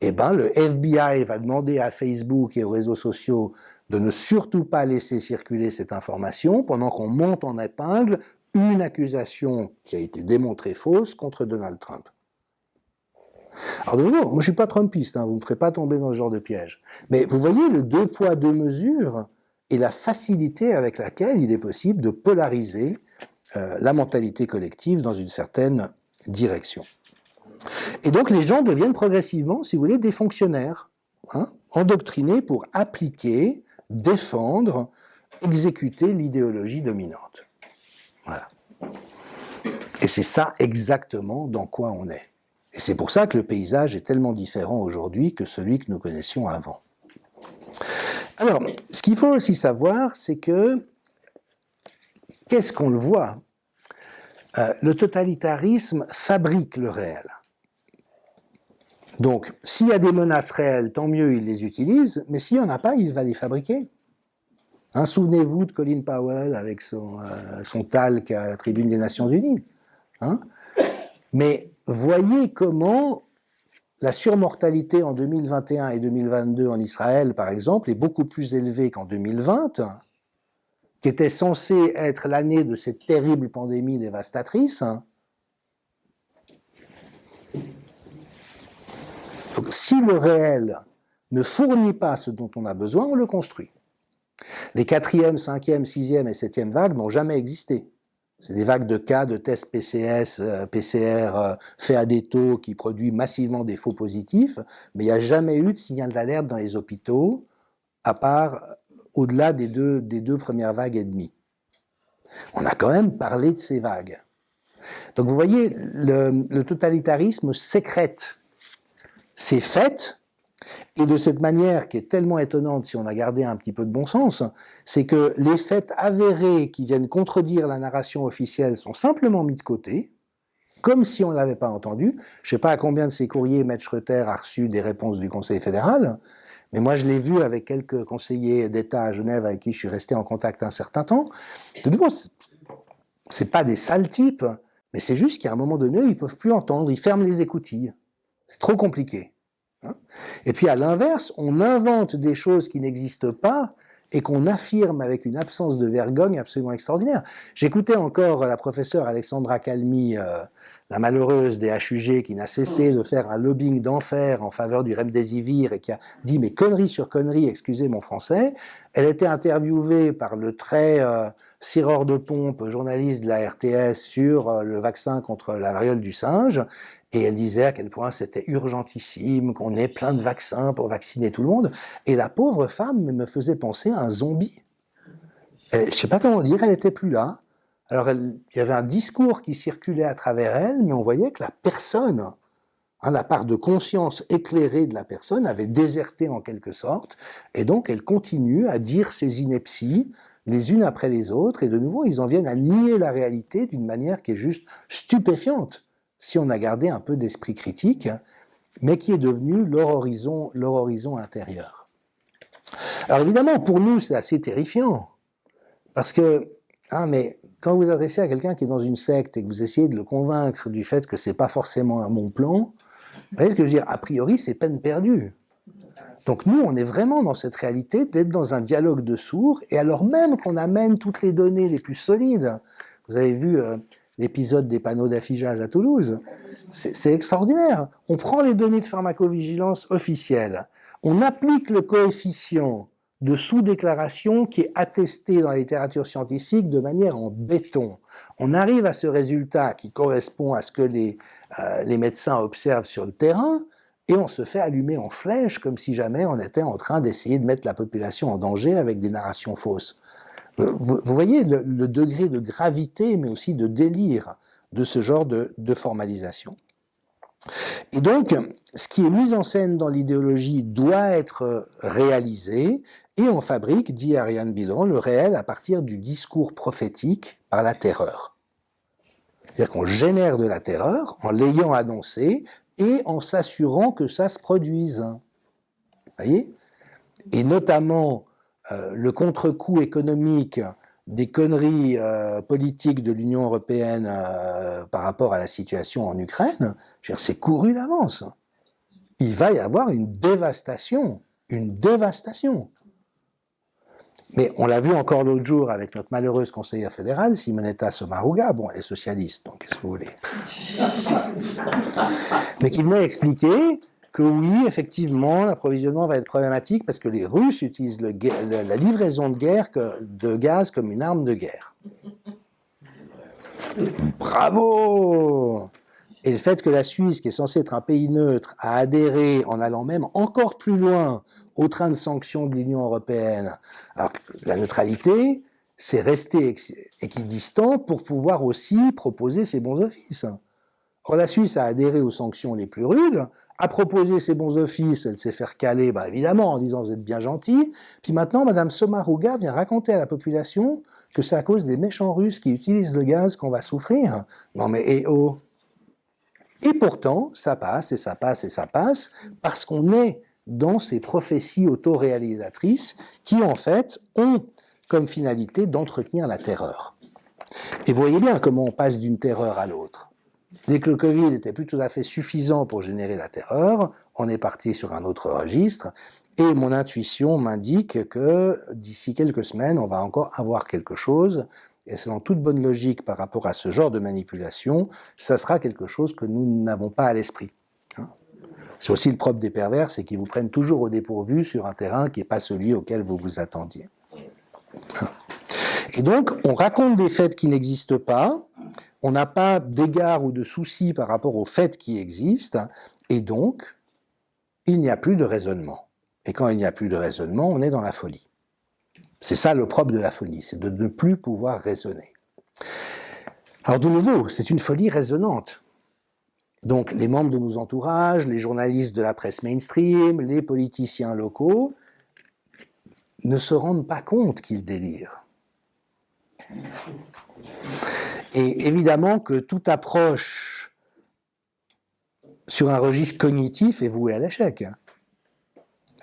eh ben, le FBI va demander à Facebook et aux réseaux sociaux de ne surtout pas laisser circuler cette information pendant qu'on monte en épingle une accusation qui a été démontrée fausse contre Donald Trump. Alors de nouveau, moi je suis pas trumpiste, vous ne me ferez pas tomber dans ce genre de piège. Mais vous voyez le 2 poids 2 mesures et la facilité avec laquelle il est possible de polariser la mentalité collective dans une certaine direction. Et donc les gens deviennent progressivement, si vous voulez, des fonctionnaires, endoctrinés pour appliquer, défendre, exécuter l'idéologie dominante. Voilà. Et c'est ça exactement dans quoi on est. Et c'est pour ça que le paysage est tellement différent aujourd'hui que celui que nous connaissions avant. Alors, ce qu'il faut aussi savoir, c'est que, qu'est-ce qu'on le voit? Le totalitarisme fabrique le réel. Donc, s'il y a des menaces réelles, tant mieux, il les utilise, mais s'il n'y en a pas, il va les fabriquer. Hein, souvenez-vous de Colin Powell avec son talc à la tribune des Nations Unies. Hein. Mais voyez comment la surmortalité en 2021 et 2022 en Israël, par exemple, est beaucoup plus élevée qu'en 2020, qui était censée être l'année de cette terrible pandémie dévastatrice. Donc, si le réel ne fournit pas ce dont on a besoin, on le construit. Les 4e, 5e, 6e et 7e vagues n'ont jamais existé. C'est des vagues de cas de tests PCR faits à des taux qui produisent massivement des faux positifs, mais il n'y a jamais eu de signal d'alerte dans les hôpitaux, à part au-delà des deux premières vagues et demie. On a quand même parlé de ces vagues. Donc vous voyez, le totalitarisme sécrète ces faits, et de cette manière qui est tellement étonnante si on a gardé un petit peu de bon sens, c'est que les faits avérés qui viennent contredire la narration officielle sont simplement mis de côté, comme si on ne l'avait pas entendu. Je ne sais pas à combien de ces courriers Maître Schroeter a reçu des réponses du Conseil fédéral, mais moi je l'ai vu avec quelques conseillers d'État à Genève avec qui je suis resté en contact un certain temps. De nouveau, c'est pas des sales types, mais c'est juste qu'à un moment donné, ils ne peuvent plus entendre, ils ferment les écoutilles. C'est trop compliqué. Et puis à l'inverse, on invente des choses qui n'existent pas et qu'on affirme avec une absence de vergogne absolument extraordinaire. J'écoutais encore la professeure Alexandra Calmi, la malheureuse des HUG, qui n'a cessé de faire un lobbying d'enfer en faveur du remdesivir et qui a dit mais connerie sur connerie, excusez mon français. Elle était interviewée par le très cireur de pompe, journaliste de la RTS sur le vaccin contre la variole du singe. Et elle disait à quel point c'était urgentissime, qu'on ait plein de vaccins pour vacciner tout le monde. Et la pauvre femme me faisait penser à un zombie. Je ne sais pas comment dire, elle n'était plus là. Alors il y avait un discours qui circulait à travers elle, mais on voyait que la personne, la part de conscience éclairée de la personne avait déserté en quelque sorte. Et donc elle continue à dire ses inepties les unes après les autres. Et de nouveau, ils en viennent à nier la réalité d'une manière qui est juste stupéfiante, si on a gardé un peu d'esprit critique, mais qui est devenu leur horizon intérieur. Alors évidemment, pour nous, c'est assez terrifiant, parce que, mais quand vous adressez à quelqu'un qui est dans une secte et que vous essayez de le convaincre du fait que c'est pas forcément un bon plan, vous voyez ce que je veux dire, a priori, c'est peine perdue. Donc nous, on est vraiment dans cette réalité d'être dans un dialogue de sourds, et alors même qu'on amène toutes les données les plus solides, vous avez vu l'épisode des panneaux d'affichage à Toulouse, c'est extraordinaire. On prend les données de pharmacovigilance officielles, on applique le coefficient de sous-déclaration qui est attesté dans la littérature scientifique de manière en béton. On arrive à ce résultat qui correspond à ce que les médecins observent sur le terrain, et on se fait allumer en flèche comme si jamais on était en train d'essayer de mettre la population en danger avec des narrations fausses. Vous voyez le degré de gravité, mais aussi de délire de ce genre de formalisation. Et donc, ce qui est mis en scène dans l'idéologie doit être réalisé, et on fabrique, dit Ariane Bilan, le réel à partir du discours prophétique par la terreur. C'est-à-dire qu'on génère de la terreur en l'ayant annoncé et en s'assurant que ça se produise. Vous voyez ? Et notamment le contre-coup économique des conneries politiques de l'Union européenne par rapport à la situation en Ukraine, c'est couru d'avance. Il va y avoir une dévastation, une dévastation. Mais on l'a vu encore l'autre jour avec notre malheureuse conseillère fédérale, Simonetta Sommaruga, bon, elle est socialiste, donc qu'est-ce que vous voulez. Mais qui venait expliquer que oui, effectivement, l'approvisionnement va être problématique parce que les Russes utilisent la livraison de gaz comme une arme de guerre. Bravo! Et le fait que la Suisse, qui est censée être un pays neutre, a adhéré en allant même encore plus loin au train de sanctions de l'Union européenne, alors que la neutralité, c'est rester équidistant pour pouvoir aussi proposer ses bons offices. Or, la Suisse a adhéré aux sanctions les plus rudes, a proposé ses bons offices, elle s'est fait recaler, bah évidemment, en disant vous êtes bien gentil. Puis maintenant, Madame Sommaruga vient raconter à la population que c'est à cause des méchants Russes qui utilisent le gaz qu'on va souffrir. Non mais eh oh. Et pourtant, ça passe et ça passe et ça passe, parce qu'on est dans ces prophéties autoréalisatrices qui, en fait, ont comme finalité d'entretenir la terreur. Et vous voyez bien comment on passe d'une terreur à l'autre. Dès que le Covid n'était plus tout à fait suffisant pour générer la terreur, on est parti sur un autre registre, et mon intuition m'indique que d'ici quelques semaines, on va encore avoir quelque chose, et selon toute bonne logique par rapport à ce genre de manipulation, ça sera quelque chose que nous n'avons pas à l'esprit. C'est aussi le propre des pervers, c'est qu'ils vous prennent toujours au dépourvu sur un terrain qui n'est pas celui auquel vous vous attendiez. Et donc, on raconte des faits qui n'existent pas, on n'a pas d'égard ou de souci par rapport aux faits qui existent, et donc, il n'y a plus de raisonnement. Et quand il n'y a plus de raisonnement, on est dans la folie. C'est ça le propre de la folie, c'est de ne plus pouvoir raisonner. Alors de nouveau, c'est une folie raisonnante. Donc les membres de nos entourages, les journalistes de la presse mainstream, les politiciens locaux ne se rendent pas compte qu'ils délirent. Et évidemment que toute approche sur un registre cognitif est vouée à l'échec.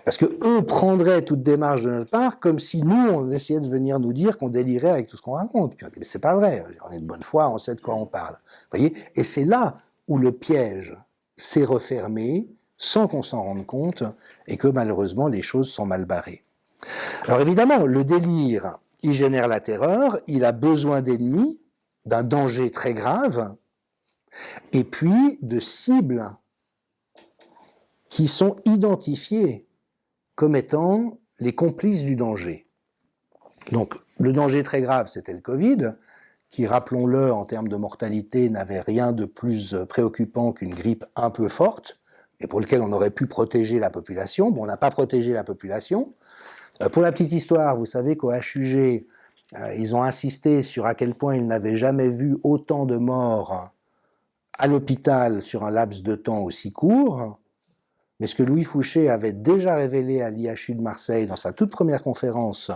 Parce qu'eux prendraient toute démarche de notre part comme si nous, on essayait de venir nous dire qu'on délirait avec tout ce qu'on raconte. Puis on dit, mais c'est pas vrai, on est de bonne foi, on sait de quoi on parle. Vous voyez ? Et c'est là où le piège s'est refermé sans qu'on s'en rende compte et que malheureusement les choses sont mal barrées. Alors évidemment, le délire, il génère la terreur, il a besoin d'ennemis, d'un danger très grave, et puis de cibles qui sont identifiées comme étant les complices du danger. Donc, le danger très grave, c'était le Covid, qui, rappelons-le, en termes de mortalité, n'avait rien de plus préoccupant qu'une grippe un peu forte, et pour lequel on aurait pu protéger la population. Bon, on n'a pas protégé la population. Pour la petite histoire, vous savez qu'au HUG, ils ont insisté sur à quel point ils n'avaient jamais vu autant de morts à l'hôpital sur un laps de temps aussi court. Mais ce que Louis Fouché avait déjà révélé à l'IHU de Marseille dans sa toute première conférence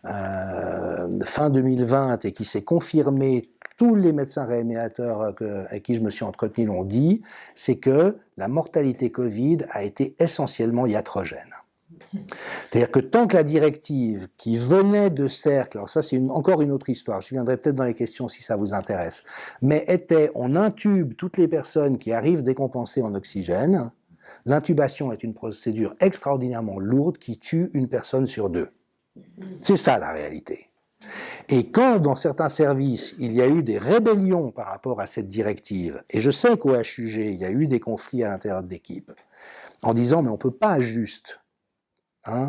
fin 2020 et qui s'est confirmé, tous les médecins réanimateurs avec qui je me suis entretenu l'ont dit, c'est que la mortalité Covid a été essentiellement iatrogène. C'est-à-dire que tant que la directive qui venait de Cercle, alors ça c'est encore une autre histoire, je viendrai peut-être dans les questions si ça vous intéresse, mais était on intube toutes les personnes qui arrivent décompensées en oxygène. L'intubation est une procédure extraordinairement lourde qui tue une personne sur deux. C'est ça la réalité. Et quand dans certains services, il y a eu des rébellions par rapport à cette directive, et je sais qu'au HUG, il y a eu des conflits à l'intérieur de l'équipe, en disant mais on ne peut pas juste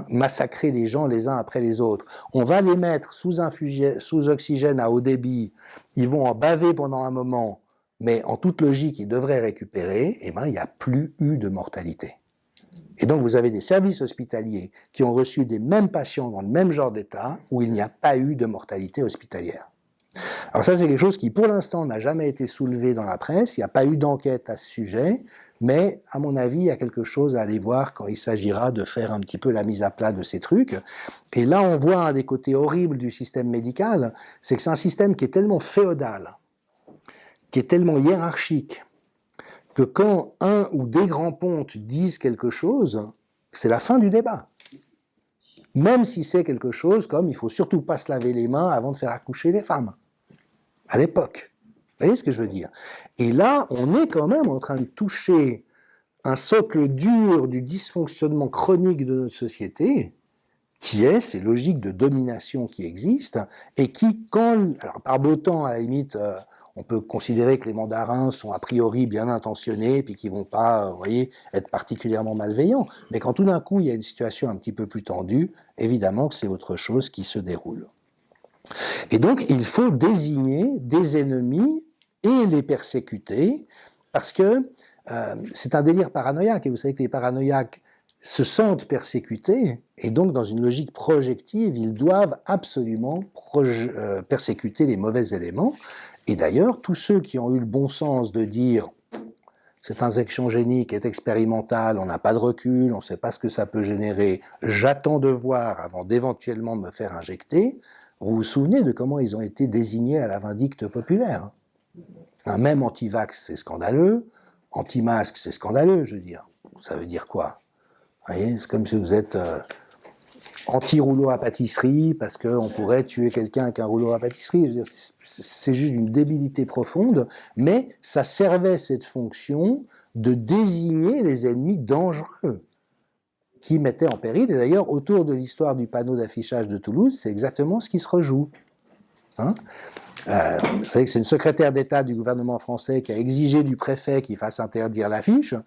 massacrer les gens les uns après les autres. On va les mettre sous oxygène à haut débit, ils vont en baver pendant un moment, mais en toute logique, ils devraient récupérer, et ben, il n'y a plus eu de mortalité. Et donc, vous avez des services hospitaliers qui ont reçu des mêmes patients dans le même genre d'état, où il n'y a pas eu de mortalité hospitalière. Alors ça, c'est quelque chose qui, pour l'instant, n'a jamais été soulevé dans la presse, il n'y a pas eu d'enquête à ce sujet, mais, à mon avis, il y a quelque chose à aller voir quand il s'agira de faire un petit peu la mise à plat de ces trucs. Et là, on voit un des côtés horribles du système médical, c'est que c'est un système qui est tellement féodal, qui est tellement hiérarchique, que quand un ou des grands pontes disent quelque chose, c'est la fin du débat. Même si c'est quelque chose comme « il faut surtout pas se laver les mains avant de faire accoucher les femmes », à l'époque. Vous voyez ce que je veux dire? Et là, on est quand même en train de toucher un socle dur du dysfonctionnement chronique de notre société, qui est ces logiques de domination qui existent, et qui, quand, alors par beau temps, à la limite, on peut considérer que les mandarins sont a priori bien intentionnés, puis qu'ils vont pas, vous voyez, être particulièrement malveillants. Mais quand tout d'un coup, il y a une situation un petit peu plus tendue, évidemment que c'est autre chose qui se déroule. Et donc, il faut désigner des ennemis et les persécuter, parce que c'est un délire paranoïaque, et vous savez que les paranoïaques se sentent persécutés, et donc dans une logique projective, ils doivent absolument persécuter les mauvais éléments. Et d'ailleurs, tous ceux qui ont eu le bon sens de dire cette injection génique est expérimentale, on n'a pas de recul, on ne sait pas ce que ça peut générer, j'attends de voir avant d'éventuellement me faire injecter. Vous vous souvenez de comment ils ont été désignés à la vindicte populaire? Même anti-vax, c'est scandaleux, anti-masque, c'est scandaleux, je veux dire. Ça veut dire quoi? Vous voyez, c'est comme si vous êtes anti-rouleau à pâtisserie parce qu'on pourrait tuer quelqu'un avec un rouleau à pâtisserie. Je veux dire, c'est juste une débilité profonde, mais ça servait cette fonction de désigner les ennemis dangereux qui mettaient en péril. Et d'ailleurs, autour de l'histoire du panneau d'affichage de Toulouse, c'est exactement ce qui se rejoue. Hein? Vous savez que c'est une secrétaire d'État du gouvernement français qui a exigé du préfet qu'il fasse interdire l'affiche. Le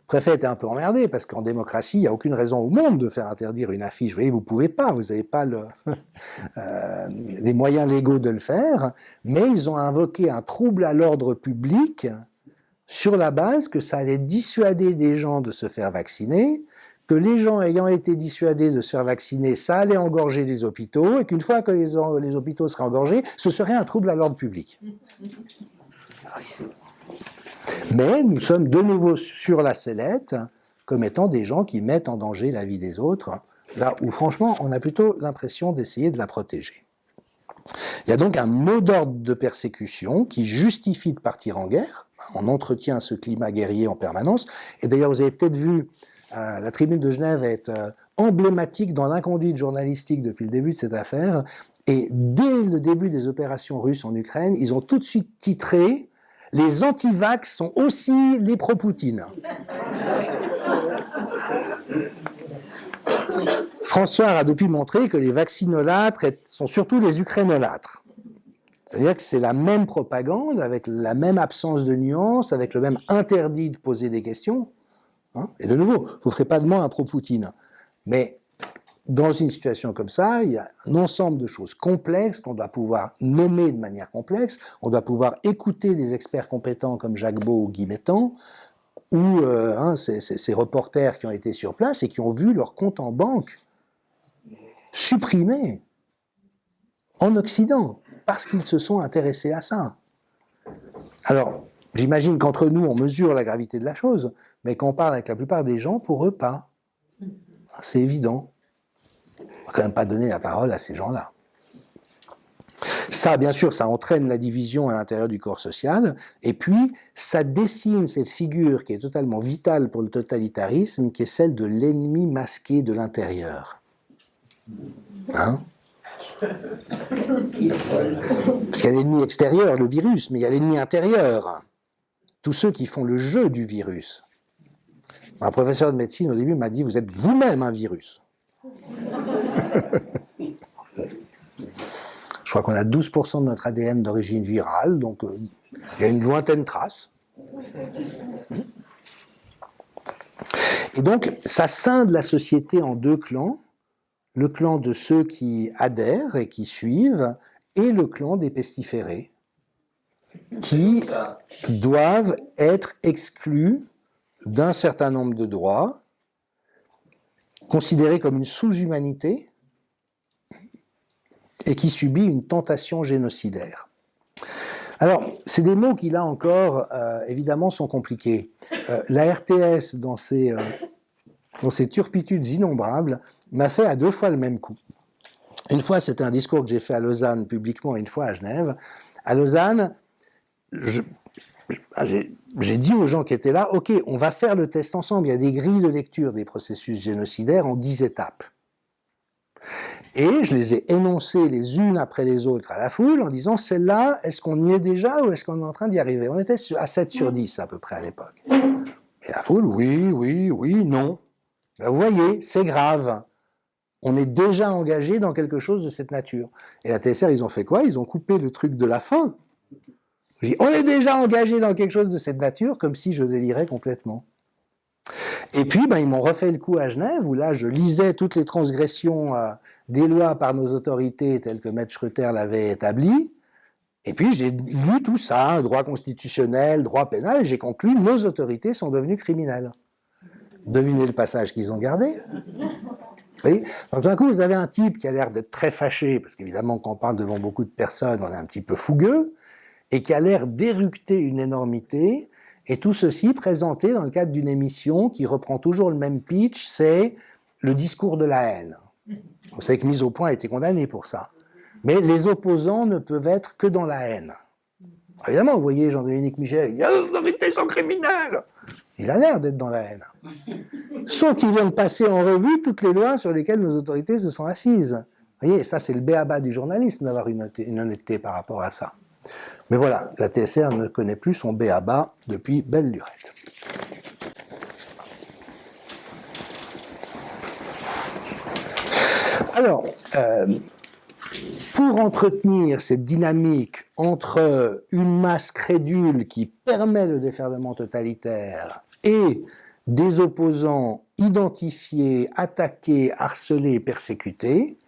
préfet était un peu emmerdé, parce qu'en démocratie, il n'y a aucune raison au monde de faire interdire une affiche. Vous voyez, vous ne pouvez pas, vous n'avez pas les moyens légaux de le faire, mais ils ont invoqué un trouble à l'ordre public sur la base que ça allait dissuader des gens de se faire vacciner, que les gens ayant été dissuadés de se faire vacciner, ça allait engorger les hôpitaux, et qu'une fois que les hôpitaux seraient engorgés, ce serait un trouble à l'ordre public. Mais nous sommes de nouveau sur la sellette comme étant des gens qui mettent en danger la vie des autres, là où franchement on a plutôt l'impression d'essayer de la protéger. Il y a donc un mot d'ordre de persécution qui justifie de partir en guerre. On entretient ce climat guerrier en permanence. Et d'ailleurs, vous avez peut-être vu, la tribune de Genève est emblématique dans l'inconduite journalistique depuis le début de cette affaire. Et dès le début des opérations russes en Ukraine, ils ont tout de suite titré « Les anti-vax sont aussi les pro-Poutine ». François a depuis montré que les vaccinolâtres sont surtout les ukrainolâtres. C'est-à-dire que c'est la même propagande, avec la même absence de nuance, avec le même interdit de poser des questions. Hein. Et de nouveau, vous ne ferez pas de moi un pro-Poutine. Mais dans une situation comme ça, il y a un ensemble de choses complexes qu'on doit pouvoir nommer de manière complexe, on doit pouvoir écouter des experts compétents comme Jacques Beau ou Guy Mettan, ou ces reporters qui ont été sur place et qui ont vu leur compte en banque supprimé en Occident, parce qu'ils se sont intéressés à ça. Alors, j'imagine qu'entre nous, on mesure la gravité de la chose, mais quand on parle avec la plupart des gens, pour eux, pas. C'est évident. On ne va quand même pas donner la parole à ces gens-là. Ça, bien sûr, ça entraîne la division à l'intérieur du corps social, et puis ça dessine cette figure qui est totalement vitale pour le totalitarisme, qui est celle de l'ennemi masqué de l'intérieur. Hein? Parce qu'il y a l'ennemi extérieur, le virus, mais il y a l'ennemi intérieur. Tous ceux qui font le jeu du virus. Un professeur de médecine, au début, m'a dit « Vous êtes vous-même un virus ». Je crois qu'on a 12% de notre ADN d'origine virale, donc il y a une lointaine trace. Et donc, ça scinde la société en deux clans. Le clan de ceux qui adhèrent et qui suivent, et le clan des pestiférés, qui doivent être exclus d'un certain nombre de droits, considérés comme une sous-humanité, et qui subit une tentation génocidaire. Alors, c'est des mots qui, là encore, évidemment, sont compliqués. La RTS, dans ses turpitudes innombrables, m'a fait à deux fois le même coup. Une fois, c'était un discours que j'ai fait à Lausanne publiquement, et une fois à Genève. À Lausanne, j'ai dit aux gens qui étaient là, « Ok, on va faire le test ensemble. Il y a des grilles de lecture des processus génocidaires en 10 étapes. » Et je les ai énoncées les unes après les autres à la foule en disant, celle-là, est-ce qu'on y est déjà ou est-ce qu'on est en train d'y arriver? On était à 7 sur 10 à peu près à l'époque. Et la foule, oui, non. Ben, vous voyez, c'est grave. On est déjà engagé dans quelque chose de cette nature. Et la TSR, ils ont fait quoi? Ils ont coupé le truc de la fin. J'ai dit, on est déjà engagé dans quelque chose de cette nature, comme si je délirais complètement. Et puis, ben, ils m'ont refait le coup à Genève, où là, je lisais toutes les transgressions des lois par nos autorités, telles que Maître Schroeter l'avait établi. Et puis, j'ai lu tout ça, droit constitutionnel, droit pénal, et j'ai conclu, nos autorités sont devenues criminelles. Devinez le passage qu'ils ont gardé. Oui. Donc, tout d'un coup, vous avez un type qui a l'air d'être très fâché, parce qu'évidemment, quand on parle devant beaucoup de personnes, on est un petit peu fougueux, et qui a l'air d'éructer une énormité, Et tout ceci présenté dans le cadre d'une émission qui reprend toujours le même pitch, c'est le discours de la haine. Vous savez que Mise au Point a été condamné pour ça. Mais les opposants ne peuvent être que dans la haine. Évidemment, vous voyez Jean-Dominique Michel, il dit « Les autorités sont criminelles !» Il a l'air d'être dans la haine. Sauf qu'il vient de passer en revue toutes les lois sur lesquelles nos autorités se sont assises. Vous voyez, ça c'est le b.a.-ba du journalisme d'avoir une honnêteté par rapport à ça. Mais voilà, la TSR ne connaît plus son b.a.-ba depuis belle lurette. Alors, pour entretenir cette dynamique entre une masse crédule qui permet le déferlement totalitaire et des opposants identifiés, attaqués, harcelés, persécutés,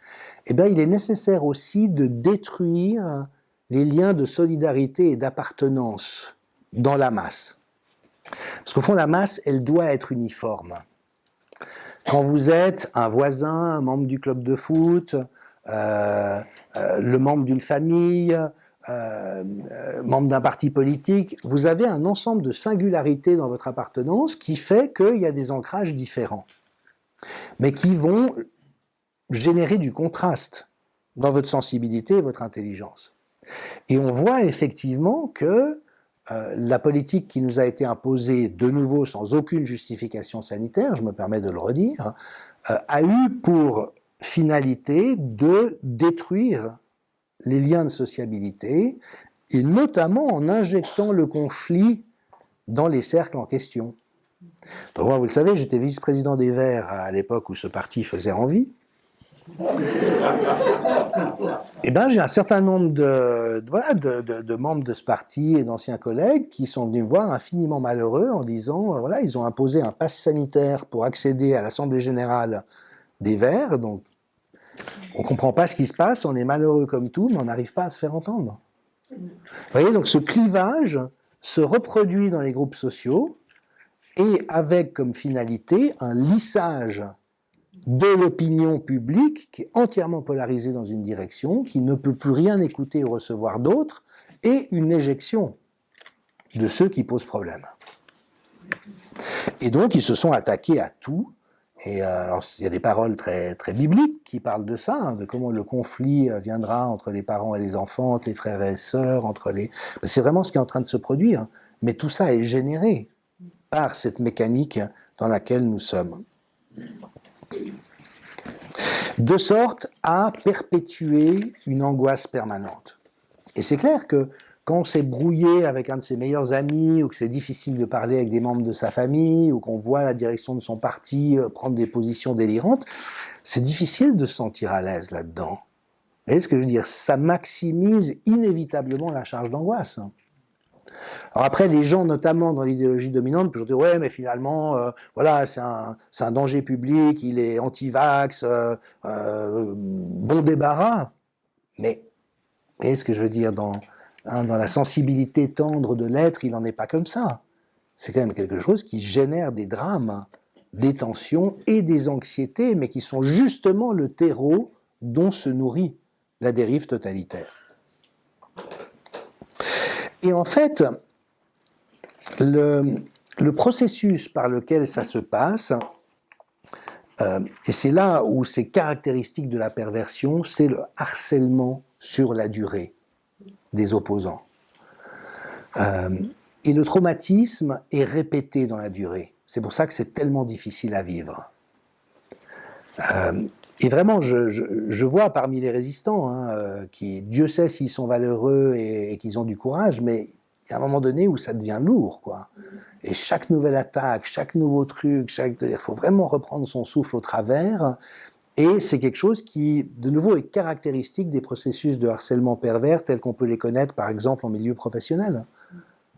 eh bien, il est nécessaire aussi de détruire les liens de solidarité et d'appartenance dans la masse. Parce qu'au fond, la masse, elle doit être uniforme. Quand vous êtes un voisin, un membre du club de foot, le membre d'une famille, membre d'un parti politique, vous avez un ensemble de singularités dans votre appartenance qui fait qu'il y a des ancrages différents, mais qui vont générer du contraste dans votre sensibilité et votre intelligence. Et on voit effectivement que la politique qui nous a été imposée, de nouveau sans aucune justification sanitaire, je me permets de le redire, a eu pour finalité de détruire les liens de sociabilité, et notamment en injectant le conflit dans les cercles en question. Donc moi, vous le savez, j'étais vice-président des Verts à l'époque où ce parti faisait envie. Et ben, j'ai un certain nombre de membres de ce parti et d'anciens collègues qui sont venus me voir infiniment malheureux en disant, voilà, ils ont imposé un pass sanitaire pour accéder à l'Assemblée Générale des Verts, donc on ne comprend pas ce qui se passe, on est malheureux comme tout, mais on n'arrive pas à se faire entendre. Vous voyez, donc ce clivage se reproduit dans les groupes sociaux et avec comme finalité un lissage de l'opinion publique qui est entièrement polarisée dans une direction, qui ne peut plus rien écouter ou recevoir d'autre, et une éjection de ceux qui posent problème. Et donc, ils se sont attaqués à tout. Et alors, il y a des paroles très, très bibliques qui parlent de ça, hein, de comment le conflit viendra entre les parents et les enfants, entre les frères et les sœurs, entre les... C'est vraiment ce qui est en train de se produire. Mais tout ça est généré par cette mécanique dans laquelle nous sommes. De sorte à perpétuer une angoisse permanente. Et c'est clair que quand on s'est brouillé avec un de ses meilleurs amis, ou que c'est difficile de parler avec des membres de sa famille, ou qu'on voit la direction de son parti prendre des positions délirantes, c'est difficile de se sentir à l'aise là-dedans. Vous voyez ce que je veux dire? Ça maximise inévitablement la charge d'angoisse. Alors après, les gens, notamment dans l'idéologie dominante, peuvent dire « ouais, mais finalement, voilà, c'est un danger public, il est anti-vax, bon débarras ». Mais, vous voyez ce que je veux dire, dans la sensibilité tendre de l'être, il n'en est pas comme ça. C'est quand même quelque chose qui génère des drames, des tensions et des anxiétés, mais qui sont justement le terreau dont se nourrit la dérive totalitaire. Et en fait, le processus par lequel ça se passe, et c'est là où c'est caractéristique de la perversion, c'est le harcèlement sur la durée des opposants. Et le traumatisme est répété dans la durée. C'est pour ça que c'est tellement difficile à vivre. Et vraiment, je vois parmi les résistants, hein, qui, Dieu sait s'ils sont valeureux et qu'ils ont du courage, mais il y a un moment donné où ça devient lourd, quoi. Et chaque nouvelle attaque, chaque nouveau truc, il faut vraiment reprendre son souffle au travers. Et c'est quelque chose qui, de nouveau, est caractéristique des processus de harcèlement pervers tels qu'on peut les connaître, par exemple, en milieu professionnel.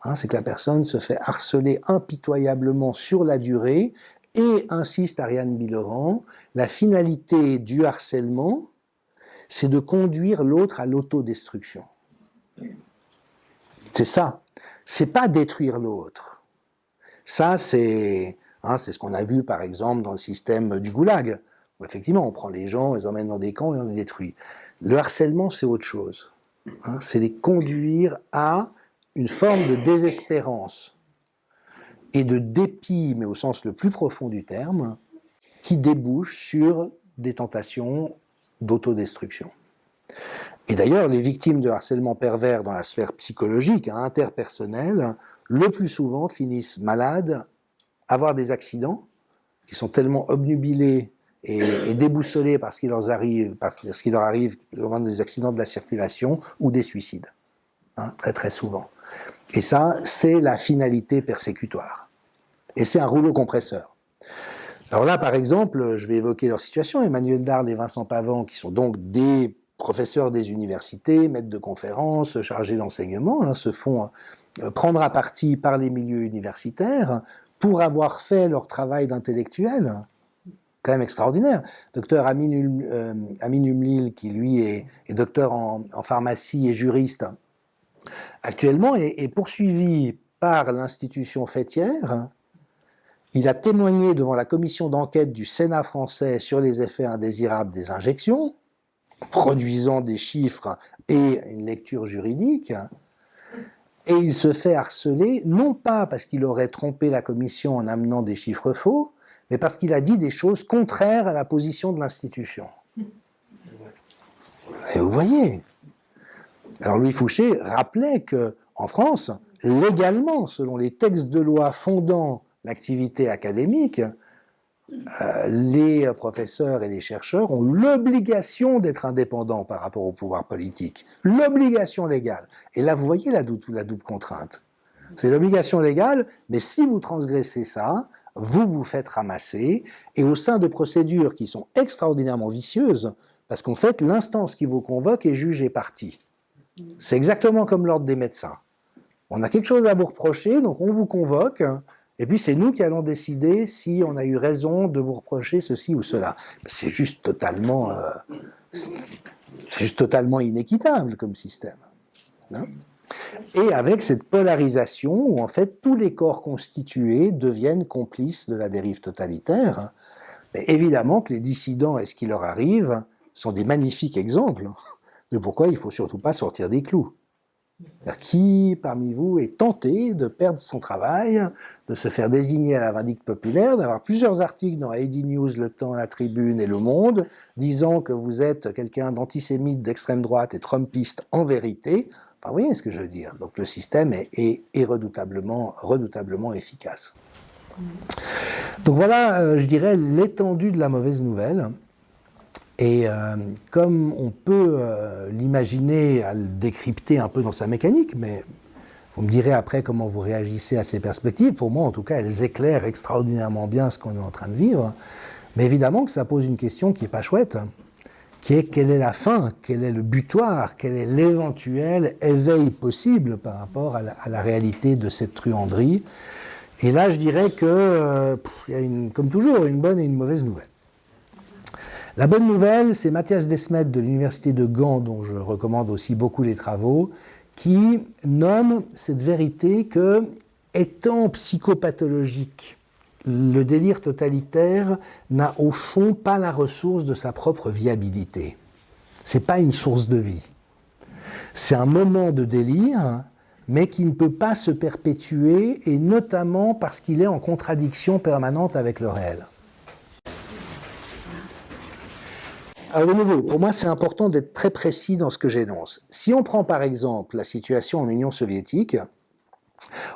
Hein, c'est que la personne se fait harceler impitoyablement sur la durée. Et, insiste Ariane Biloran, la finalité du harcèlement, c'est de conduire l'autre à l'autodestruction. C'est ça. C'est pas détruire l'autre. Ça, c'est ce qu'on a vu, par exemple, dans le système du goulag, où effectivement, on prend les gens, on les emmène dans des camps et on les détruit. Le harcèlement, c'est autre chose. Hein, c'est les conduire à une forme de désespérance et de dépit, mais au sens le plus profond du terme, qui débouchent sur des tentations d'autodestruction. Et d'ailleurs, les victimes de harcèlement pervers dans la sphère psychologique, interpersonnelle, le plus souvent finissent malades, avoir des accidents, qui sont tellement obnubilés et déboussolés par ce qui leur arrive, des accidents de la circulation ou des suicides, très très souvent. Et ça, c'est la finalité persécutoire. Et c'est un rouleau compresseur. Alors là, par exemple, je vais évoquer leur situation. Emmanuel Darle et Vincent Pavant, qui sont donc des professeurs des universités, maîtres de conférences, chargés d'enseignement, se font prendre à partie par les milieux universitaires pour avoir fait leur travail d'intellectuel, quand même extraordinaire. Docteur Amin Umlil, qui lui est docteur en pharmacie et juriste, actuellement est poursuivi par l'institution faîtière. Il a témoigné devant la commission d'enquête du Sénat français sur les effets indésirables des injections, produisant des chiffres et une lecture juridique, et il se fait harceler, non pas parce qu'il aurait trompé la commission en amenant des chiffres faux, mais parce qu'il a dit des choses contraires à la position de l'institution. Et vous voyez. Alors Louis Fouché rappelait qu'en France, légalement, selon les textes de loi fondant l'activité académique, les professeurs et les chercheurs ont l'obligation d'être indépendants par rapport au pouvoir politique. L'obligation légale. Et là, vous voyez la double contrainte. C'est l'obligation légale, mais si vous transgressez ça, vous vous faites ramasser, et au sein de procédures qui sont extraordinairement vicieuses, parce qu'en fait, l'instance qui vous convoque est juge et partie. C'est exactement comme l'ordre des médecins. On a quelque chose à vous reprocher, donc on vous convoque, et puis c'est nous qui allons décider si on a eu raison de vous reprocher ceci ou cela. C'est juste totalement inéquitable comme système. Et avec cette polarisation où en fait tous les corps constitués deviennent complices de la dérive totalitaire, mais évidemment que les dissidents et ce qui leur arrive sont des magnifiques exemples de pourquoi il ne faut surtout pas sortir des clous. Qui, parmi vous, est tenté de perdre son travail, de se faire désigner à la vindicte populaire, d'avoir plusieurs articles dans AD News, Le Temps, La Tribune et Le Monde, disant que vous êtes quelqu'un d'antisémite, d'extrême droite et trumpiste en vérité. Enfin, vous voyez ce que je veux dire. Donc le système est redoutablement efficace. Donc voilà, je dirais, l'étendue de la mauvaise nouvelle. Et comme on peut l'imaginer, à le décrypter un peu dans sa mécanique, mais vous me direz après comment vous réagissez à ces perspectives, pour moi en tout cas elles éclairent extraordinairement bien ce qu'on est en train de vivre, mais évidemment que ça pose une question qui n'est pas chouette, qui est quelle est la fin, quel est le butoir, quel est l'éventuel éveil possible par rapport à la réalité de cette truanderie. Et là je dirais que, il y a comme toujours une bonne et une mauvaise nouvelle. La bonne nouvelle, c'est Mathias Desmet de l'Université de Gand, dont je recommande aussi beaucoup les travaux, qui nomme cette vérité que, étant psychopathologique, le délire totalitaire n'a au fond pas la ressource de sa propre viabilité. C'est pas une source de vie. C'est un moment de délire, mais qui ne peut pas se perpétuer, et notamment parce qu'il est en contradiction permanente avec le réel. Alors de nouveau, pour moi c'est important d'être très précis dans ce que j'énonce. Si on prend par exemple la situation en Union soviétique,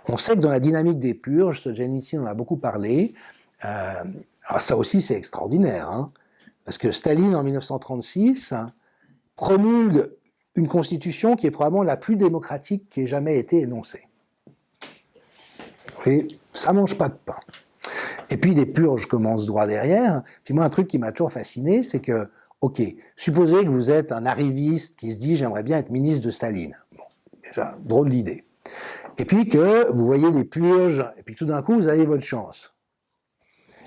on sait que dans la dynamique des purges, Solzhenitsyn en a beaucoup parlé, alors ça aussi c'est extraordinaire, parce que Staline en 1936 promulgue une constitution qui est probablement la plus démocratique qui ait jamais été énoncée. Et ça mange pas de pain. Et puis les purges commencent droit derrière. Puis moi un truc qui m'a toujours fasciné, c'est que ok, supposez que vous êtes un arriviste qui se dit « j'aimerais bien être ministre de Staline ». Bon, déjà, drôle d'idée. Et puis que vous voyez les purges, et puis tout d'un coup, vous avez votre chance.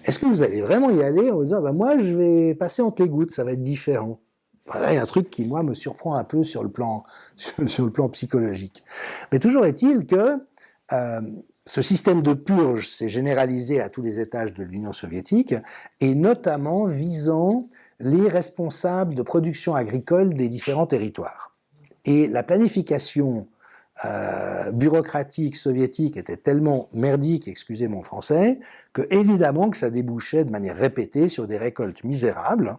Est-ce que vous allez vraiment y aller en vous disant « moi, je vais passer entre les gouttes, ça va être différent ». Voilà, il y a un truc qui, moi, me surprend un peu sur le plan psychologique. Mais toujours est-il que ce système de purge s'est généralisé à tous les étages de l'Union soviétique, et notamment visant les responsables de production agricole des différents territoires. Et la planification bureaucratique soviétique était tellement merdique, excusez mon français, que évidemment que ça débouchait de manière répétée sur des récoltes misérables.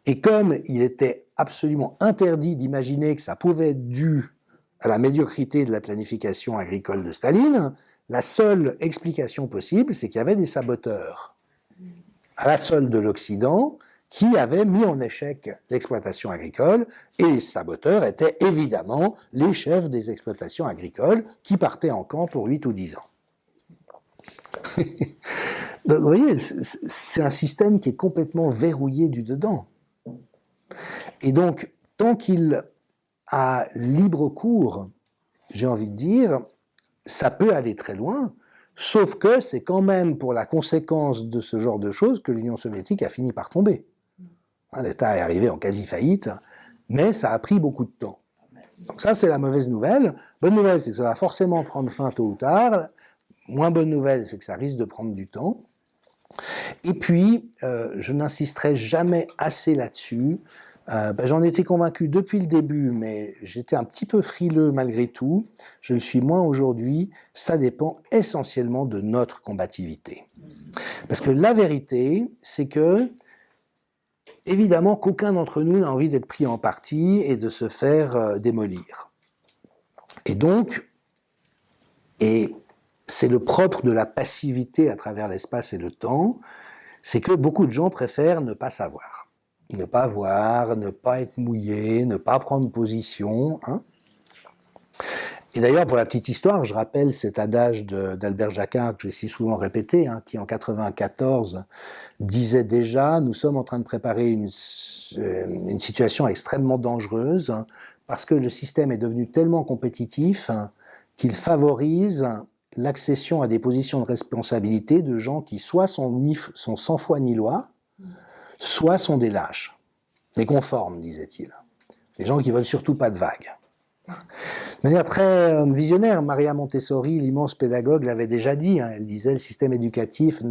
Et comme il était absolument interdit d'imaginer que ça pouvait être dû à la médiocrité de la planification agricole de Staline, la seule explication possible, c'est qu'il y avait des saboteurs à la solde de l'Occident qui avaient mis en échec l'exploitation agricole, et les saboteurs étaient évidemment les chefs des exploitations agricoles qui partaient en camp pour 8 ou 10 ans. Donc, vous voyez, c'est un système qui est complètement verrouillé du dedans. Et donc, tant qu'il a libre cours, j'ai envie de dire, ça peut aller très loin, sauf que c'est quand même pour la conséquence de ce genre de choses que l'Union soviétique a fini par tomber. L'État est arrivé en quasi-faillite, mais ça a pris beaucoup de temps. Donc ça, c'est la mauvaise nouvelle. Bonne nouvelle, c'est que ça va forcément prendre fin tôt ou tard. Moins bonne nouvelle, c'est que ça risque de prendre du temps. Et puis, je n'insisterai jamais assez là-dessus. J'en étais convaincu depuis le début, mais j'étais un petit peu frileux malgré tout. Je le suis moins aujourd'hui. Ça dépend essentiellement de notre combativité. Parce que la vérité, c'est que évidemment qu'aucun d'entre nous n'a envie d'être pris en partie et de se faire démolir. Et donc, et c'est le propre de la passivité à travers l'espace et le temps, c'est que beaucoup de gens préfèrent ne pas savoir. Ne pas voir, ne pas être mouillé, ne pas prendre position. Hein. Et d'ailleurs, pour la petite histoire, je rappelle cet adage d'Albert Jacquard, que j'ai si souvent répété, hein, qui en 1994 disait déjà « Nous sommes en train de préparer une situation extrêmement dangereuse hein, parce que le système est devenu tellement compétitif hein, qu'il favorise l'accession à des positions de responsabilité de gens qui soit sont sans foi ni loi, soit sont des lâches, des conformes, disait-il. Des gens qui veulent surtout pas de vagues. » De manière très visionnaire, Maria Montessori, l'immense pédagogue, l'avait déjà dit. Hein, elle disait « Le système éducatif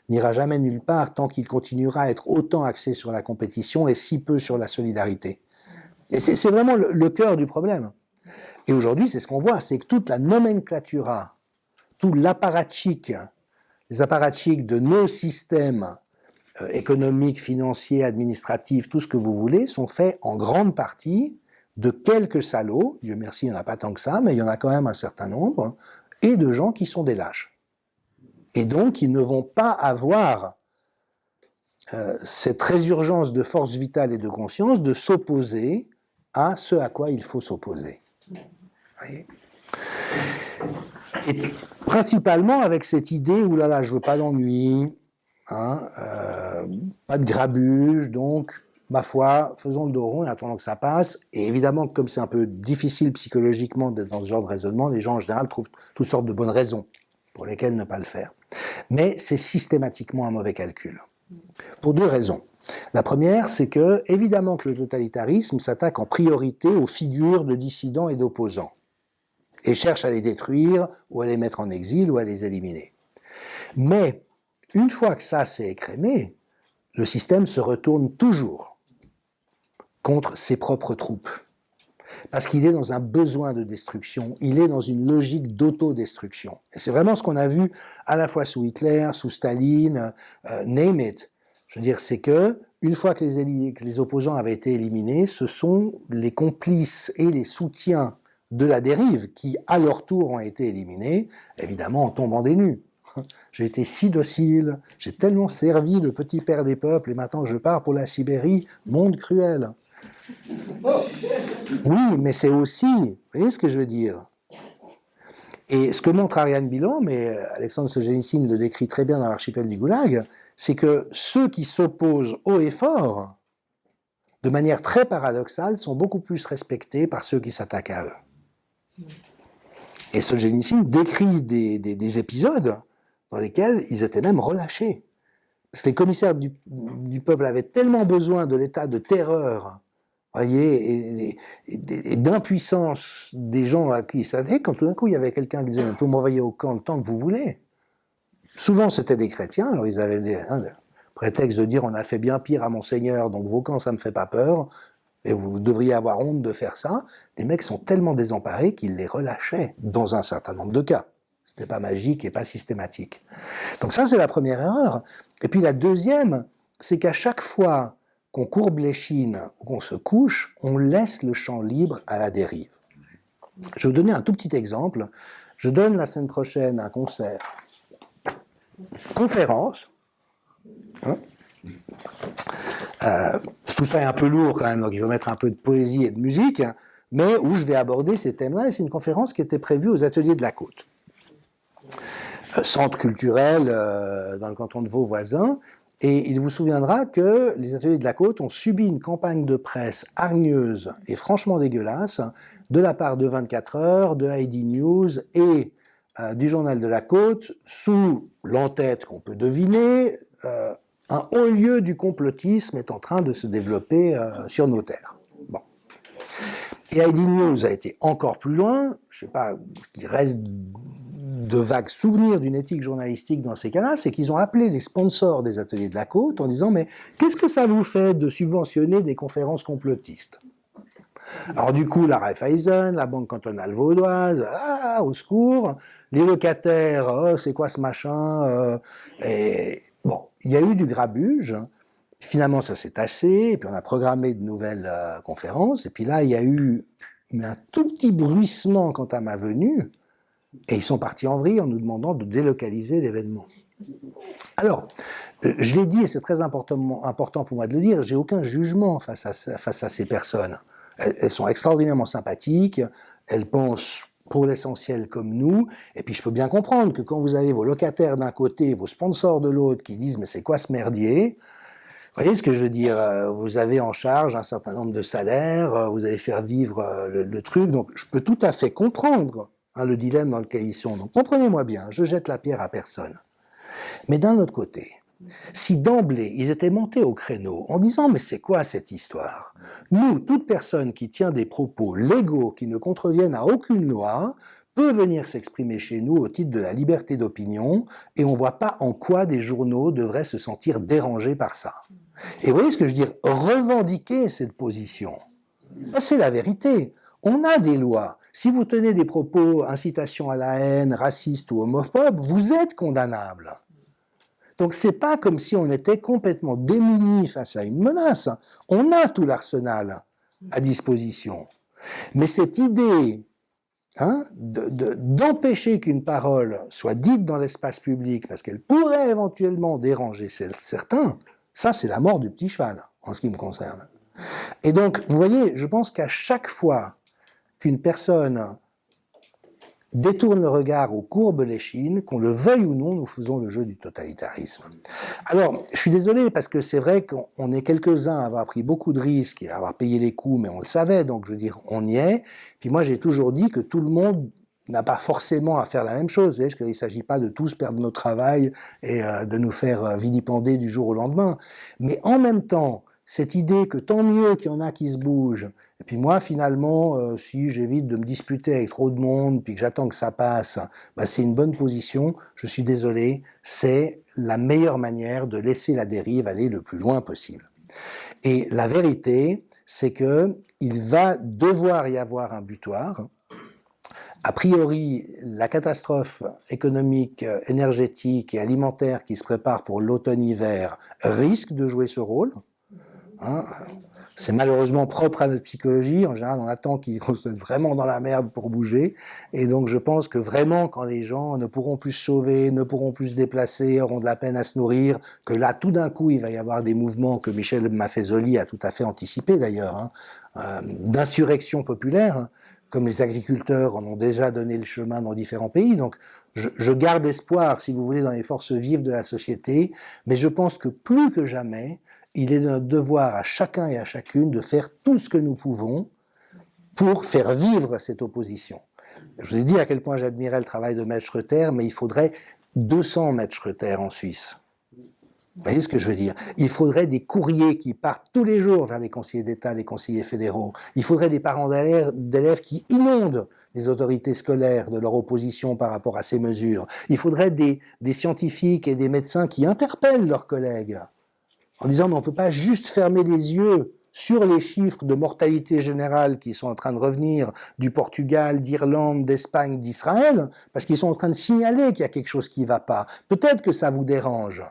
n'ira jamais nulle part tant qu'il continuera à être autant axé sur la compétition et si peu sur la solidarité. » Et c'est vraiment le cœur du problème. Et aujourd'hui, c'est ce qu'on voit, c'est que toute la nomenclatura, tout l'apparatchik, les apparatchiks de nos systèmes économiques, financiers, administratifs, tout ce que vous voulez, sont faits en grande partie de quelques salauds, Dieu merci, il n'y en a pas tant que ça, mais il y en a quand même un certain nombre, et de gens qui sont des lâches. Et donc, ils ne vont pas avoir cette résurgence de force vitale et de conscience de s'opposer à ce à quoi il faut s'opposer. Voyez ? Et principalement avec cette idée, oulala, je veux pas d'ennui, hein, pas de grabuge, donc ma foi, faisons le dos rond et attendons que ça passe. Et évidemment, comme c'est un peu difficile psychologiquement d'être dans ce genre de raisonnement, les gens en général trouvent toutes sortes de bonnes raisons pour lesquelles ne pas le faire. Mais c'est systématiquement un mauvais calcul. Pour deux raisons. La première, c'est que, évidemment que le totalitarisme s'attaque en priorité aux figures de dissidents et d'opposants, et cherche à les détruire, ou à les mettre en exil, ou à les éliminer. Mais, une fois que ça s'est écrémé, le système se retourne toujours contre ses propres troupes. Parce qu'il est dans un besoin de destruction, il est dans une logique d'autodestruction. Et c'est vraiment ce qu'on a vu à la fois sous Hitler, sous Staline, name it. Je veux dire, c'est que, une fois que les opposants avaient été éliminés, ce sont les complices et les soutiens de la dérive qui, à leur tour, ont été éliminés, évidemment en tombant des nues. J'ai été si docile, j'ai tellement servi le petit père des peuples, et maintenant je pars pour la Sibérie, monde cruel. Oui, mais c'est aussi, vous voyez ce que je veux dire? Et ce que montre Ariane Bilan, mais Alexandre Solzhenitsyn le décrit très bien dans l'archipel du Goulag, c'est que ceux qui s'opposent haut et fort, de manière très paradoxale, sont beaucoup plus respectés par ceux qui s'attaquent à eux. Et Solzhenitsyn décrit des épisodes dans lesquels ils étaient même relâchés. Parce que les commissaires du peuple avaient tellement besoin de l'état de terreur, voyez, et d'impuissance des gens à qui ils s'attaquaient, quand tout d'un coup il y avait quelqu'un qui disait « On peut m'envoyer au camp le temps que vous voulez ». Souvent c'était des chrétiens, alors ils avaient le prétexte de dire « On a fait bien pire à mon Seigneur, donc vos camps ça me fait pas peur ». et vous devriez avoir honte de faire ça, les mecs sont tellement désemparés qu'ils les relâchaient dans un certain nombre de cas. C'était pas magique et pas systématique. Donc ça, c'est la première erreur. Et puis la deuxième, c'est qu'à chaque fois qu'on courbe l'échine ou qu'on se couche, on laisse le champ libre à la dérive. Je vais vous donner un tout petit exemple. Je donne la semaine prochaine un concert, conférence. Hein, tout ça est un peu lourd quand même, donc il faut mettre un peu de poésie et de musique, hein, mais où je vais aborder ces thèmes-là, et c'est une conférence qui était prévue aux Ateliers de la Côte. Centre culturel dans le canton de Vaud voisin, et il vous souviendra que les Ateliers de la Côte ont subi une campagne de presse hargneuse et franchement dégueulasse de la part de 24 heures, de Heidi News et du Journal de la Côte, sous l'entête qu'on peut deviner, un haut lieu du complotisme est en train de se développer sur nos terres. Bon. Et Heidi News a été encore plus loin, je ne sais pas, il reste de vagues souvenirs d'une éthique journalistique dans ces cas-là, c'est qu'ils ont appelé les sponsors des Ateliers de la Côte en disant « Mais qu'est-ce que ça vous fait de subventionner des conférences complotistes ?» Alors du coup, la Raiffeisen, la Banque cantonale vaudoise, ah, au secours, les locataires, oh, c'est quoi ce machin et bon, il y a eu du grabuge, finalement ça s'est tassé, et puis on a programmé de nouvelles conférences, et puis là il y a eu un tout petit bruissement quant à ma venue, et ils sont partis en vrille en nous demandant de délocaliser l'événement. Alors, je l'ai dit, et c'est très important pour moi de le dire, j'ai aucun jugement face à ces personnes. Elles sont extraordinairement sympathiques, elles pensent pour l'essentiel comme nous, et puis je peux bien comprendre que quand vous avez vos locataires d'un côté, vos sponsors de l'autre qui disent « mais c'est quoi ce merdier ?» Vous voyez ce que je veux dire? Vous avez en charge un certain nombre de salaires, vous allez faire vivre le truc, donc je peux tout à fait comprendre le dilemme dans lequel ils sont. Donc comprenez-moi bien, je jette la pierre à personne. Mais d'un autre côté, si d'emblée ils étaient montés au créneau en disant « mais c'est quoi cette histoire ?» Nous, toute personne qui tient des propos légaux qui ne contreviennent à aucune loi peut venir s'exprimer chez nous au titre de la liberté d'opinion et on ne voit pas en quoi des journaux devraient se sentir dérangés par ça. Et vous voyez ce que je veux dire? Revendiquer cette position, c'est la vérité. On a des lois. Si vous tenez des propos incitation à la haine, racistes ou homophobes, vous êtes condamnable. Donc c'est pas comme si on était complètement démunis face à une menace. On a tout l'arsenal à disposition. Mais cette idée d'empêcher qu'une parole soit dite dans l'espace public parce qu'elle pourrait éventuellement déranger certains, ça c'est la mort du petit cheval en ce qui me concerne. Et donc, vous voyez, je pense qu'à chaque fois qu'une personne détourne le regard ou courbe l'échine, qu'on le veuille ou non, nous faisons le jeu du totalitarisme. Alors, je suis désolé parce que c'est vrai qu'on est quelques-uns à avoir pris beaucoup de risques et à avoir payé les coûts, mais on le savait, donc je veux dire, on y est. Puis moi, j'ai toujours dit que tout le monde n'a pas forcément à faire la même chose. Vous voyez, qu'il ne s'agit pas de tous perdre notre travail et de nous faire vilipender du jour au lendemain. Mais en même temps, cette idée que tant mieux qu'il y en a qui se bougent, et puis moi finalement, si j'évite de me disputer avec trop de monde, puis que j'attends que ça passe, bah c'est une bonne position, je suis désolé, c'est la meilleure manière de laisser la dérive aller le plus loin possible. Et la vérité, c'est que il va devoir y avoir un butoir. A priori, la catastrophe économique, énergétique et alimentaire qui se prépare pour l'automne-hiver risque de jouer ce rôle. C'est malheureusement propre à notre psychologie. En général, on attend qu'on soit vraiment dans la merde pour bouger. Et donc, je pense que vraiment, quand les gens ne pourront plus se sauver, ne pourront plus se déplacer, auront de la peine à se nourrir, que là, tout d'un coup, il va y avoir des mouvements que Michel Maffezoli a tout à fait anticipé d'ailleurs, d'insurrection populaire, comme les agriculteurs en ont déjà donné le chemin dans différents pays. Donc, je garde espoir, si vous voulez, dans les forces vives de la société, mais je pense que plus que jamais, il est de notre devoir à chacun et à chacune de faire tout ce que nous pouvons pour faire vivre cette opposition. Je vous ai dit à quel point j'admirais le travail de Maître Schroeter, mais il faudrait 200 Maître Schroeter en Suisse. Vous voyez ce que je veux dire? Il faudrait des courriers qui partent tous les jours vers les conseillers d'État, les conseillers fédéraux. Il faudrait des parents d'élèves qui inondent les autorités scolaires de leur opposition par rapport à ces mesures. Il faudrait des scientifiques et des médecins qui interpellent leurs collègues en disant mais on ne peut pas juste fermer les yeux sur les chiffres de mortalité générale qui sont en train de revenir du Portugal, d'Irlande, d'Espagne, d'Israël, parce qu'ils sont en train de signaler qu'il y a quelque chose qui ne va pas. Peut-être que ça vous dérange,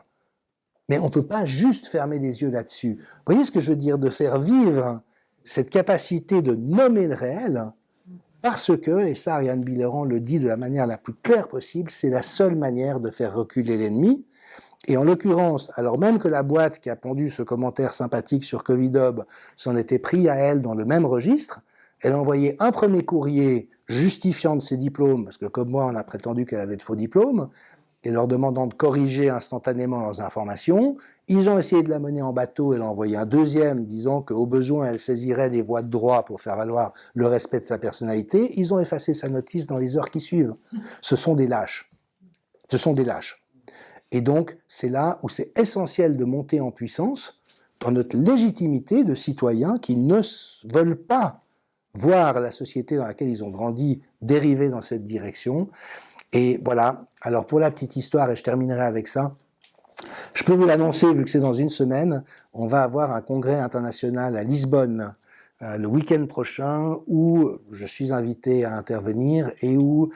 mais on ne peut pas juste fermer les yeux là-dessus. Vous voyez ce que je veux dire, de faire vivre cette capacité de nommer le réel, parce que, et ça Ariane Bileran le dit de la manière la plus claire possible, c'est la seule manière de faire reculer l'ennemi. Et en l'occurrence, alors même que la boîte qui a pondu ce commentaire sympathique sur Covidob s'en était pris à elle dans le même registre, elle a envoyé un premier courrier justifiant de ses diplômes, parce que comme moi on a prétendu qu'elle avait de faux diplômes, et leur demandant de corriger instantanément leurs informations. Ils ont essayé de la mener en bateau, elle a envoyé un deuxième disant qu'au besoin elle saisirait les voies de droit pour faire valoir le respect de sa personnalité. Ils ont effacé sa notice dans les heures qui suivent. Ce sont des lâches. Ce sont des lâches. Et donc, c'est là où c'est essentiel de monter en puissance dans notre légitimité de citoyens qui ne veulent pas voir la société dans laquelle ils ont grandi dériver dans cette direction. Et voilà, alors pour la petite histoire, et je terminerai avec ça, je peux vous l'annoncer, vu que c'est dans une semaine, on va avoir un congrès international à Lisbonne le week-end prochain où je suis invité à intervenir et où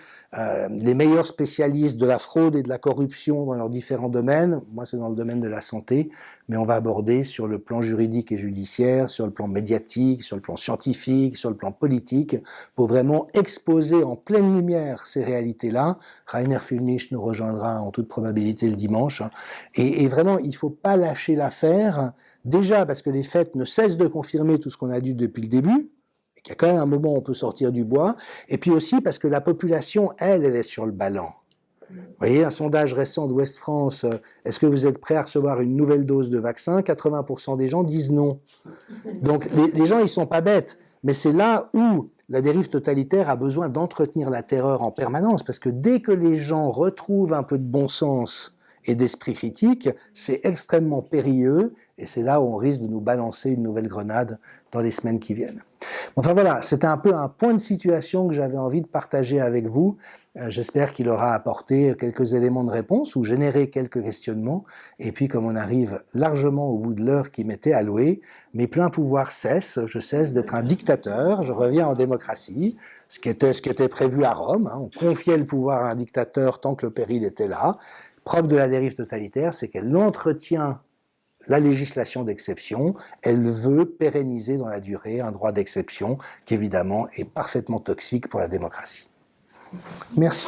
les meilleurs spécialistes de la fraude et de la corruption dans leurs différents domaines, moi c'est dans le domaine de la santé, mais on va aborder sur le plan juridique et judiciaire, sur le plan médiatique, sur le plan scientifique, sur le plan politique, pour vraiment exposer en pleine lumière ces réalités-là. Rainer Füllmich nous rejoindra en toute probabilité le dimanche. Et vraiment, il ne faut pas lâcher l'affaire, déjà parce que les faits ne cessent de confirmer tout ce qu'on a dit depuis le début, et qu'il y a quand même un moment où on peut sortir du bois, et puis aussi parce que la population, elle est sur le ballon. Vous voyez, un sondage récent de Ouest France, est-ce que vous êtes prêt à recevoir une nouvelle dose de vaccin? 80% des gens disent non. Donc les gens, ils sont pas bêtes, mais c'est là où la dérive totalitaire a besoin d'entretenir la terreur en permanence, parce que dès que les gens retrouvent un peu de bon sens et d'esprit critique, c'est extrêmement périlleux, et c'est là où on risque de nous balancer une nouvelle grenade dans les semaines qui viennent. Enfin voilà, c'était un peu un point de situation que j'avais envie de partager avec vous. J'espère qu'il aura apporté quelques éléments de réponse ou généré quelques questionnements. Et puis comme on arrive largement au bout de l'heure qui m'était allouée, mes pleins pouvoirs cessent, je cesse d'être un dictateur, je reviens en démocratie, ce qui était prévu à Rome, hein. On confiait le pouvoir à un dictateur tant que le péril était là. Propre de la dérive totalitaire, c'est qu'elle entretient la législation d'exception, elle veut pérenniser dans la durée un droit d'exception qui évidemment est parfaitement toxique pour la démocratie. Merci.